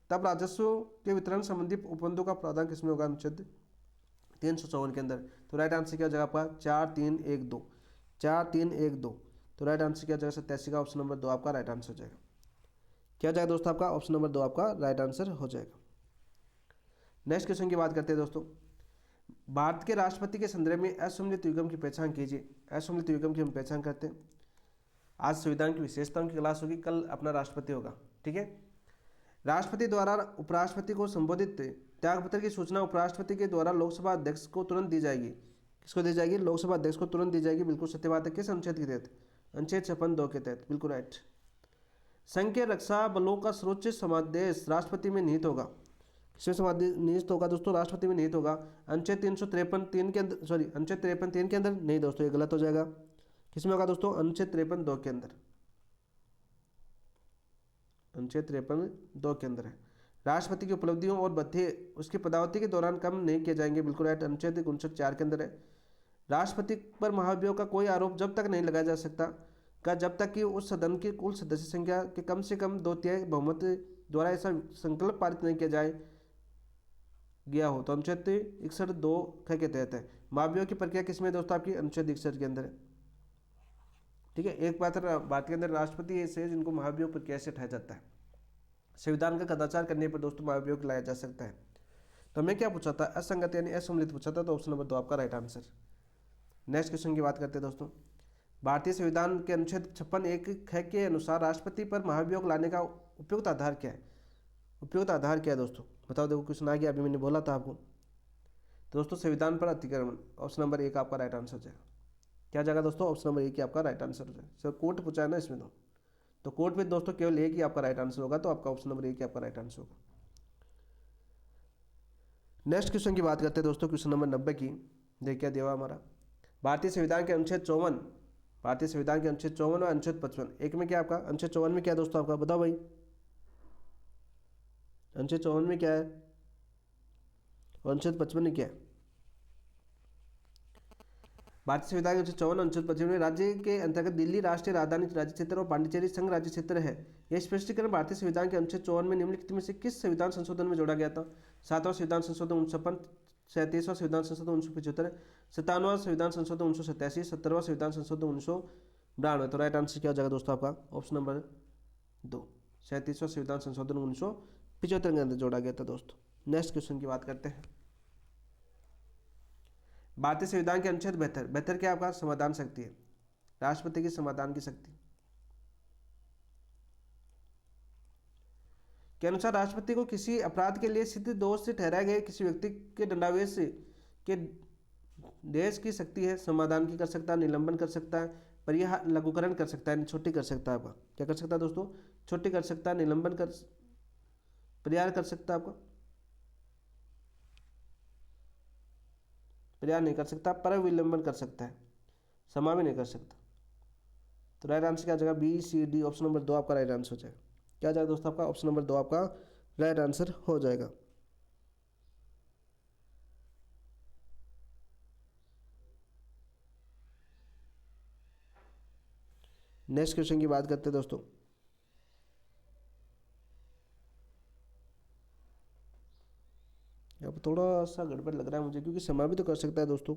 तब राजस्व के वितरण संबंधी उपबंधों का प्रावधान किसमें होगा? अनुच्छेद 354 के अंदर। तो राइट आंसर क्या हो जाएगा आपका? 4312, 4312। तो राइट आंसर क्या हो जाएगा? 87 का ऑप्शन नंबर 2 आपका राइट आंसर हो जाएगा। क्या हो जाएगा दोस्तों? आपका ऑप्शन नंबर 2 आपका राइट आंसर हो जाएगा। नेक्स्ट क्वेश्चन की बात करते हैं दोस्तों। भारत के राष्ट्रपति के संदर्भ में असम्मिलित युग्म की पहचान कीजिए। असम्मिलित युग्म की हम पहचान करते हैं। आज संविधान की विशेषताओं की क्लास होगी, कल अपना राष्ट्रपति होगा, ठीक है। राष्ट्रपति द्वारा उपराष्ट्रपति को संबोधित त्यागपत्र की सूचना उपराष्ट्रपति के द्वारा लोकसभा अध्यक्ष को तुरंत दी जाएगी। किसको दी जाएगी? लोकसभा अध्यक्ष को तुरंत दी जाएगी, बिल्कुल सत्य बात है। किस अनुच्छेद के तहत? अनुच्छेद 56(2) के तहत, बिल्कुल राइट। संघ के रक्षा बलों का सर्वोच्च समादेश राष्ट्रपति में निहित होगा। किसमें समादेश निहित होगा दोस्तों? राष्ट्रपति में निहित होगा। अनुच्छेद 353(3) के अंदर, सॉरी अनुच्छेद 53(3) के अंदर नहीं दोस्तों, ये गलत हो जाएगा। किसमें होगा दोस्तों? अनुच्छेद 53(2) के अंदर। अनुच्छेद 53 2 के अंदर है। राष्ट्रपति की उपलब्धियों और भत्ते उसकी पदावधि के दौरान कम नहीं किए जाएंगे, बिल्कुल राइट, अनुच्छेद 59 4 के अंदर है। राष्ट्रपति पर महाभियोग का कोई आरोप जब तक नहीं लगाया जा सकता का जब तक कि उस सदन की कुल सदस्य संख्या के कम से कम 2/3 बहुमत द्वारा ऐसा संकल्प पारित नहीं किया जाए गया हो। तो अनुच्छेद 61 2 के तहत है। महाभियोग की प्रक्रिया किसमें दोस्तों? आपकी अनुच्छेद 61 के अंदर है। ठीक है, एक बात के अंदर राष्ट्रपति ऐसे है जिनको महाभियोग प्रक्रिया से हटाया जाता है। संविधान का कदाचार करने पर दोस्तों महाभियोग लाया जा सकता है। तो हमें क्या पूछा था? असंगत यानी असम्मिलित पूछा था, तो ऑप्शन नंबर 2 आपका राइट आंसर। नेक्स्ट क्वेश्चन की बात करते हैं दोस्तों। भारतीय संविधान के अनुच्छेद 56 1 के अनुसार राष्ट्रपति पर महाभियोग लाने का उपयुक्त आधार क्या है? उपयुक्त आधार क्या है दोस्तों? बताओ, देखो क्वेश्चन आ गया, अभी मैंने बोला था आपको। तो दोस्तों संविधान पर अतिक्रमण, ऑप्शन नंबर 1 आपका राइट आंसर हो जाएगा। क्या जाएगा दोस्तों? ऑप्शन नंबर 1 आपका राइट आंसर हो जाएगा। सर कोर्ट पूछा है ना इसमें, तो कोर्ट में दोस्तों केवल एक ही आपका राइट आंसर होगा, तो आपका ऑप्शन नंबर 1 आपका राइट आंसर होगा। नेक्स्ट क्वेश्चन की बात करते हैं दोस्तों, क्वेश्चन नंबर 90 की। देखिए क्या दिया हमारा, भारतीय संविधान के अनुच्छेद 54, भारतीय संविधान के अनुच्छेद 54 और अनुच्छेद 55 एक में क्या आपका? अनुच्छेद 54 में क्या है दोस्तों आपका? बताओ भाई, अनुच्छेद 54 में क्या है और अनुच्छेद 55 में क्या है? भारतीय संविधान के अनुच्छेद 54 अनुच्छेद 55 में राज्य के अंतर्गत दिल्ली राष्ट्रीय राजधानी राज्य क्षेत्र और पांडिचेरी संघ राज्य क्षेत्र है। यह स्पष्टीकरण भारतीय संविधान के अनुच्छेद 54 में निम्नलिखित में से किस संविधान संशोधन में जोड़ा गया था? 7वां संविधान संशोधन 1956, 37वां संविधान संशोधन 1975, 57वां संविधान संशोधन 1987, 70वां संविधान संशोधन 1992। तो राइट आंसर क्या हो जाएगा दोस्तों आपका? ऑप्शन नंबर 2, 37वां संविधान संशोधन 1975 के अंदर जोड़ा गया था दोस्तों। नेक्स्ट क्वेश्चन की बात करते हैं। भारतीय संविधान के अनुच्छेद 72 क्या आपका? समाधान शक्ति है, राष्ट्रपति की समाधान की शक्ति के अनुसार राष्ट्रपति को किसी अपराध के लिए सिद्ध दोष से ठहराए गए किसी व्यक्ति के दंडावेश के देश की शक्ति है। समाधान की कर सकता है, निलंबन कर सकता है, परिहार लघुकरण कर सकता है, छुट्टी कर सकता है। आपका क्या कर सकता है दोस्तों? छुट्टी कर सकता है, निलंबन कर, परिहार कर सकता है। आपका परिहार नहीं कर सकता, पर विलंबन कर सकता है, क्षमा भी नहीं कर सकता। तो राइट आंसर क्या जाएगा? B C D, option number 2 आपका राइट आंसर हो जाएगा। क्या जाएगा दोस्तों आपका? ऑप्शन नंबर 2 आपका राइट आंसर हो जाएगा। नेक्स्ट क्वेश्चन की बात करते हैं दोस्तों। यहाँ पर थोड़ा सा गड़बड़ लग रहा है मुझे, क्योंकि समय भी तो कर सकता है दोस्तों।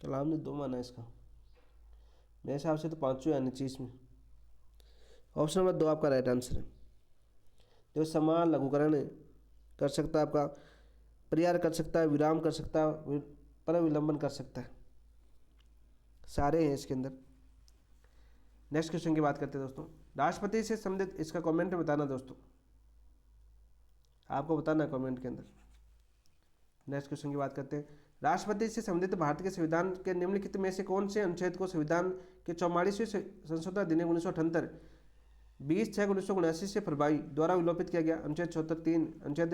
कलाम ने 2 माना इसका, मेरे हिसाब से तो 5 आनी चाहिए इसमें। ऑप्शन नंबर 2 आपका राइट आंसर है। देखो समान लघुकरण कर सकता है, आपका परिहार कर सकता है, विराम कर सकता है, पर विलंबन कर सकता है, सारे हैं इसके अंदर। नेक्स्ट क्वेश्चन की बात करते हैं दोस्तों। राष्ट्रपति से संबंधित, इसका कमेंट में बताना दोस्तों, आपको बताना कमेंट के अंदर। नेक्स्ट क्वेश्चन की बात करते हैं। राष्ट्रपति से संबंधित भारत के संविधान के निम्नलिखित में से कौन से अनुच्छेद को संविधान के 44वें संशोधन अधिनियम 1978 20/6/1979 से प्रभावी द्वारा विलोपित किया गया? अनुच्छेद 74 3, अनुच्छेद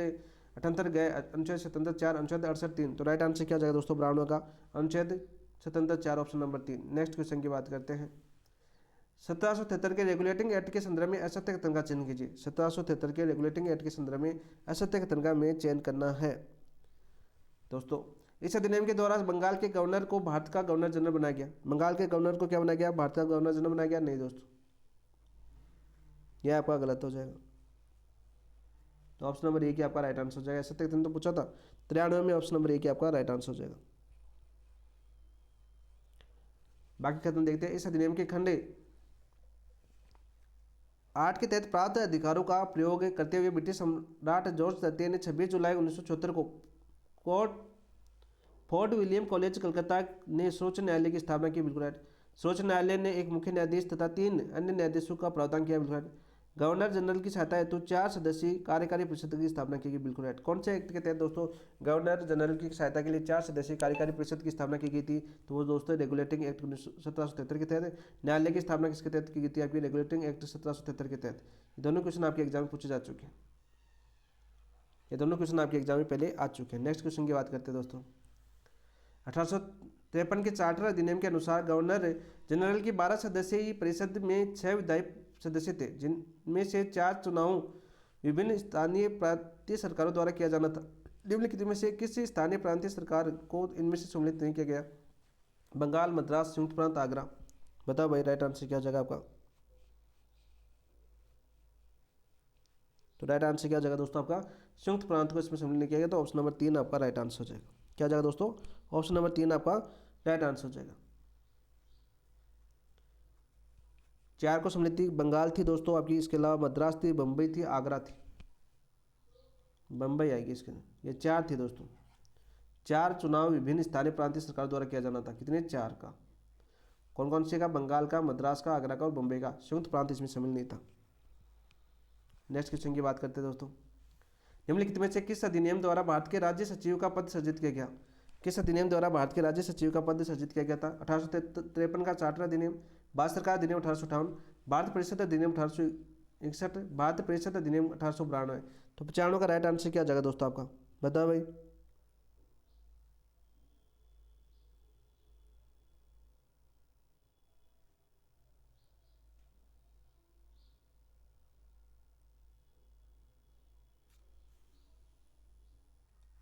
78 गए, अनुच्छेद 77 4, अनुच्छेद 68 3। तो राइट आंसर क्या जाएगा दोस्तों ब्राह्मणों का? अनुच्छेद 77 4, ऑप्शन नंबर 3। नेक्स्ट क्वेश्चन की बात करते हैं। 1773 के रेगुलेटिंग एक्ट के संदर्भ में असत्य कथन का चयन कीजिए। 1773 के रेगुलेटिंग एक्ट के संदर्भ में असत्य कथन का में चयन करना है दोस्तों। इस अधिनियम के द्वारा बंगाल के गवर्नर को भारत का गवर्नर जनरल बनाया गया। बंगाल के गवर्नर को क्या बनाया गया? भारत का गवर्नर जनरल बनाया गया? नहीं दोस्तों, यह आपका गलत हो जाएगा। तो ऑप्शन नंबर 1 आपका राइट आंसर हो जाएगा। सत्य कथन तो पूछा था 93 में, ऑप्शन नंबर 1 आपका राइट आंसर हो जाएगा। बाकी कथन देखते हैं। इस अधिनियम के खंड 8 के तहत प्राप्त अधिकारों का प्रयोग करते हुए ब्रिटिश सम्राट जॉर्ज तृतीय ने 26 जुलाई 1974 को फोर्ट विलियम कॉलेज कलकत्ता ने सर्वोच्च न्यायालय की स्थापना की। बिल्कुल राइट। सर्वोच्च न्यायालय ने एक मुख्य न्यायाधीश तथा 3 अन्य न्यायाधीशों का प्रावधान किया। बिल्कुल राइट। गवर्नर जनरल की सहायता हेतु 4 सदस्यीय कार्यकारी परिषद की स्थापना की गई। बिल्कुल राइट। कौन से एक्ट के तहत दोस्तों गवर्नर जनरल की सहायता के लिए 4 सदस्यीय कार्यकारी परिषद की स्थापना की गई थी? तो वो दोस्तों रेगुलेटिंग एक्ट 1773 के तहत। न्यायालय की स्थापना किसके तहत की गई थी? आपकी रेगुलेटिंग एक्ट 1773 के तहत। दोनों क्वेश्चन आपके एग्जाम में पूछे जा चुके हैं। ये दोनों क्वेश्चन आपके एग्जाम में पहले आ चुके हैं। नेक्स्ट क्वेश्चन की बात करते हैं दोस्तों। 1853 के चार्टर अधिनियम के अनुसार गवर्नर जनरल की 12 सदस्यीय परिषद में 6 विधायी सदस्य थे, जिनमें से 4 चुनाव विभिन्न स्थानीय प्रांतीय सरकारों द्वारा किया जाना था। निम्नलिखित में से किसी स्थानीय प्रांतीय सरकार को इनमें से सम्मिलित नहीं किया गया? बंगाल, मद्रास, संयुक्त प्रांत, आगरा। बताओ भाई राइट आंसर क्या हो जाएगा आपका? तो राइट आंसर क्या हो जाएगा दोस्तों आपका? संयुक्त प्रांत को इसमें सम्मिलित नहीं किया गया, तो ऑप्शन नंबर 3 आपका राइट आंसर हो जाएगा। क्या हो जाएगा दोस्तों? ऑप्शन नंबर 3 आपका राइट आंसर हो जाएगा। 4 को सम्मिलित थी, बंगाल थी दोस्तों आपकी, इसके अलावा मद्रास थी, बम्बई थी, आगरा थी। बम्बई आएगी इसके अंदर। ये 4 थी दोस्तों। 4 चुनाव विभिन्न स्थानीय प्रांतीय सरकार द्वारा किया जाना था। कितने? 4 का। कौन कौन से का? बंगाल का, मद्रास का, आगरा का और बम्बई का। संयुक्त प्रांत इसमें शामिल नहीं था। नेक्स्ट क्वेश्चन की बात करते हैं दोस्तों। निम्नलिखित में से किस अधिनियम द्वारा भारत के राज्य सचिव का पद सृजित किया गया? किस अधिनियम द्वारा भारत के राज्य सचिव का पद सृजित किया गया था? 1853 का चार्टर अधिनियम, भारत सरकार अधिनियम 1858, भारत परिषद अधिनियम 1861, भारत परिषद अधिनियम 1892। तो 95 का राइट आंसर क्या जाएगा दोस्तों आपका? बताओ भाई।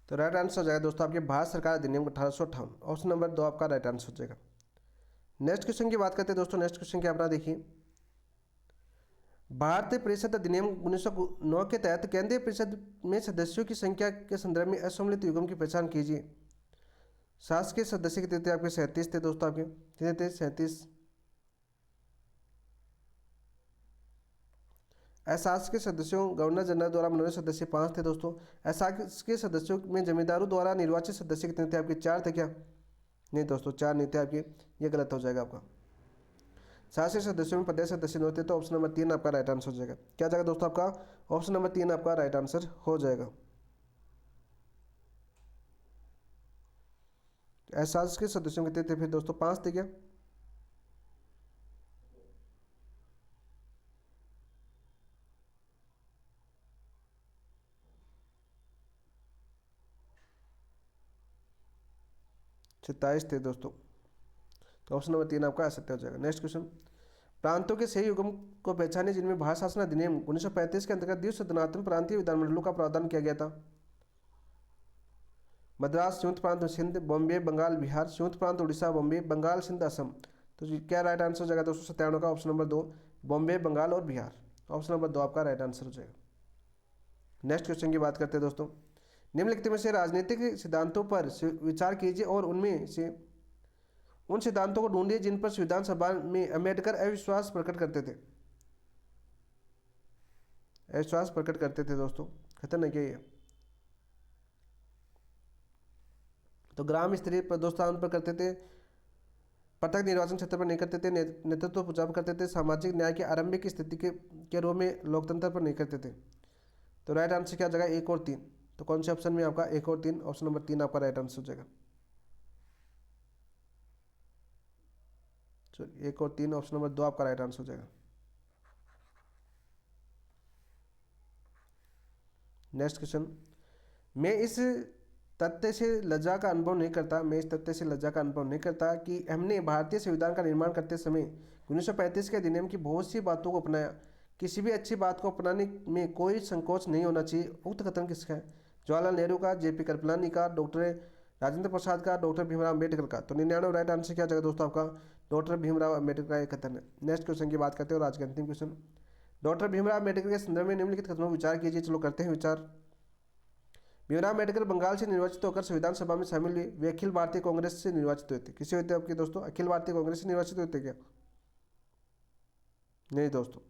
तो राइट आंसर हो जाएगा दोस्तों आपके भारत सरकार अधिनियम 1858। ऑप्शन नंबर 2 आपका राइट आंसर हो जाएगा। नेक्स्ट क्वेश्चन की बात करते हैं दोस्तों। नेक्स्ट क्वेश्चन क्या अपना देखिए। भारतीय परिषद अधिनियम 1909 के तहत केंद्रीय परिषद में सदस्यों की संख्या के संदर्भ में असम्मिलित युग्म की पहचान कीजिए। शासकीय सदस्य कितने थे आपके? 37 थे दोस्तों आपके। कितने थे? 37। अशासकीय सदस्यों गवर्नर जनरल द्वारा मनोनीत सदस्य 5 थे दोस्तों। अशासकीय सदस्यों में जमींदारों द्वारा निर्वाचित सदस्य कितने थे आपके? 4 थे क्या? नहीं दोस्तों, 4 नहीं थे आपके। ये गलत हो जाएगा आपका। शासकीय सदस्यों में प्रदेश सदस्य नहीं होते, तो ऑप्शन नंबर 3 आपका राइट आंसर हो जाएगा। क्या जाएगा दोस्तों आपका? ऑप्शन नंबर 3 आपका राइट आंसर हो जाएगा। अशासकीय सदस्यों कितने थे फिर दोस्तों? 5 थे क्या? सत्ताईस थे दोस्तों। तो ऑप्शन नंबर 3 आपका असत्य हो जाएगा। Next question. प्रांतों के सही युग्म को पहचाने जिनमें भारत शासन अधिनियम 1935 के अंतर्गत द्विसदनात्मक प्रांतीय विधानमंडलों का प्रावधान किया गया था। मद्रास, संयुक्त प्रांत सिंध, बॉम्बे, बंगाल, बिहार। संयुक्त प्रांत उड़ीसा, बॉम्बे, बंगाल, सिंध, असम। तो क्या राइट आंसर हो जाएगा दोस्तों? 97 का ऑप्शन नंबर 2 बॉम्बे, बंगाल और बिहार। ऑप्शन नंबर 2 आपका राइट आंसर हो जाएगा। नेक्स्ट क्वेश्चन की बात करते हैं दोस्तों। निम्नलिखित में से राजनीतिक सिद्धांतों पर विचार कीजिए और उनमें से उन सिद्धांतों को ढूंढिए जिन पर संविधान सभा में अम्बेडकर अविश्वास प्रकट करते थे। अविश्वास प्रकट करते थे दोस्तों, खतरनाक है ये। तो ग्राम स्तरीय प्रदोत्थान पर करते थे, प्रत्येक निर्वाचन क्षेत्र पर नहीं करते थे, नेतृत्व प्रचार करते थे, सामाजिक न्याय की आरंभिक स्थिति के रूप में लोकतंत्र पर नहीं करते थे। तो राइट आंसर क्या जगह? 1 और 3। तो कौन से ऑप्शन में आपका 1 और 3? ऑप्शन नंबर 3 आपका राइट आंसर हो जाएगा। 1 और 3 ऑप्शन नंबर 2 आपका राइट आंसर हो जाएगा। Next question. मैं इस तथ्य से लज्जा का अनुभव नहीं करता कि हमने भारतीय संविधान का निर्माण करते समय 1935 के अधिनियम की बहुत सी बातों को अपनाया। किसी भी अच्छी बात को अपनाने में कोई संकोच नहीं होना चाहिए। उक्त कथन किसका है? जवाहरलाल नेहरू का, JP कृपलानी का, डॉक्टर राजेंद्र प्रसाद का, डॉक्टर भीमराव अम्बेडकर का। तो 99 राइट आंसर क्या जाएगा दोस्तों आपका? डॉक्टर भीमराव अम्बेडकर का एक कथन है। नेक्स्ट क्वेश्चन की बात करते हैं और आज के अंतिम क्वेश्चन। डॉक्टर भीमराव अम्बेडकर के संदर्भ में निम्नलिखित कथनों पर विचार कीजिए। चलो करते हैं विचार। भीमराव अम्बेडकर बंगाल से निर्वाचित होकर संविधान सभा में शामिल हुए। वे अखिल भारतीय कांग्रेस से निर्वाचित हुए थे। किसे हुए थे आपके दोस्तों? अखिल भारतीय कांग्रेस से निर्वाचित हुए थे क्या? नहीं दोस्तों।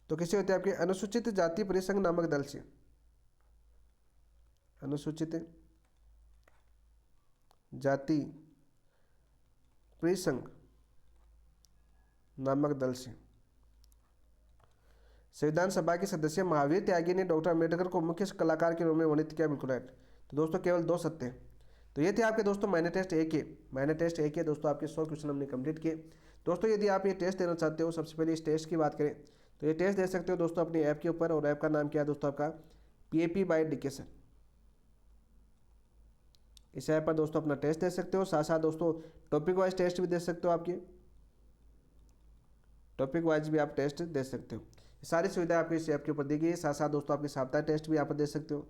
तो किसे होते हैं आपके? अनुसूचित जाति परिसंघ नामक दल से। अनुसूचित जाति परिसंघ नामक दल से। संविधान सभा के सदस्य महावीर त्यागी ने डॉक्टर अम्बेडकर को मुख्य कलाकार के रूप में वर्णित किया। बिल्कुल राइट। तो दोस्तों केवल 2 सत्य हैं। तो ये थे आपके दोस्तों माइनर टेस्ट ए के दोस्तों आपके 100 क्वेश्चन हमने कंप्लीट किए। दोस्तों यदि आप ये टेस्ट देना चाहते हो, सबसे पहले इस टेस्ट की बात करें तो ये टेस्ट दे सकते हो दोस्तों अपनी ऐप के ऊपर, और ऐप का नाम क्या है दोस्तों आपका? PAP बाय डिकेशन। इस ऐप पर दोस्तों अपना टेस्ट दे सकते हो। साथ साथ दोस्तों टॉपिक वाइज टेस्ट भी दे सकते हो, आपकी टॉपिक वाइज भी आप टेस्ट दे सकते हो। सारी सुविधा आपको इस ऐप के ऊपर दी गई है। साथ साथ दोस्तों आपके साप्ताहिक टेस्ट भी यहाँ पर दे सकते हो।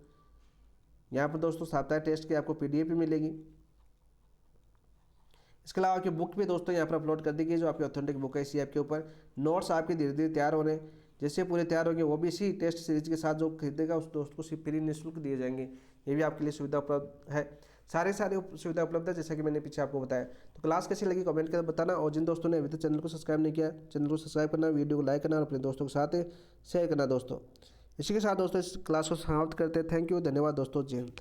यहाँ पर दोस्तों साप्ताहिक टेस्ट की आपको PDF भी मिलेगी। इसके अलावा आपकी बुक भी दोस्तों यहाँ पर अपलोड कर दी गई, जो आपकी ऑथेंटिक बुक है इसी ऐप के ऊपर। नोट्स आपके धीरे धीरे तैयार हो रहे हैं, जैसे पूरे तैयार होंगे वो भी इसी टेस्ट सीरीज के साथ जो खरीदेगा उस दोस्त को सिर्फ फ्री निःशुल्क दिए जाएंगे। ये भी आपके लिए सुविधा उपलब्ध है। सारी सुविधा उपलब्ध है जैसा कि मैंने पीछे आपको बताया। तो क्लास कैसी लगी कमेंट कर बताना, और जिन दोस्तों ने अभी तक चैनल को सब्सक्राइब नहीं किया, चैनल को सब्सक्राइब करना, वीडियो को लाइक करना और अपने दोस्तों के साथ शेयर करना दोस्तों। इसी के साथ दोस्तों इस क्लास को समाप्त करते हैं। थैंक यू, धन्यवाद दोस्तों, जय हिंद।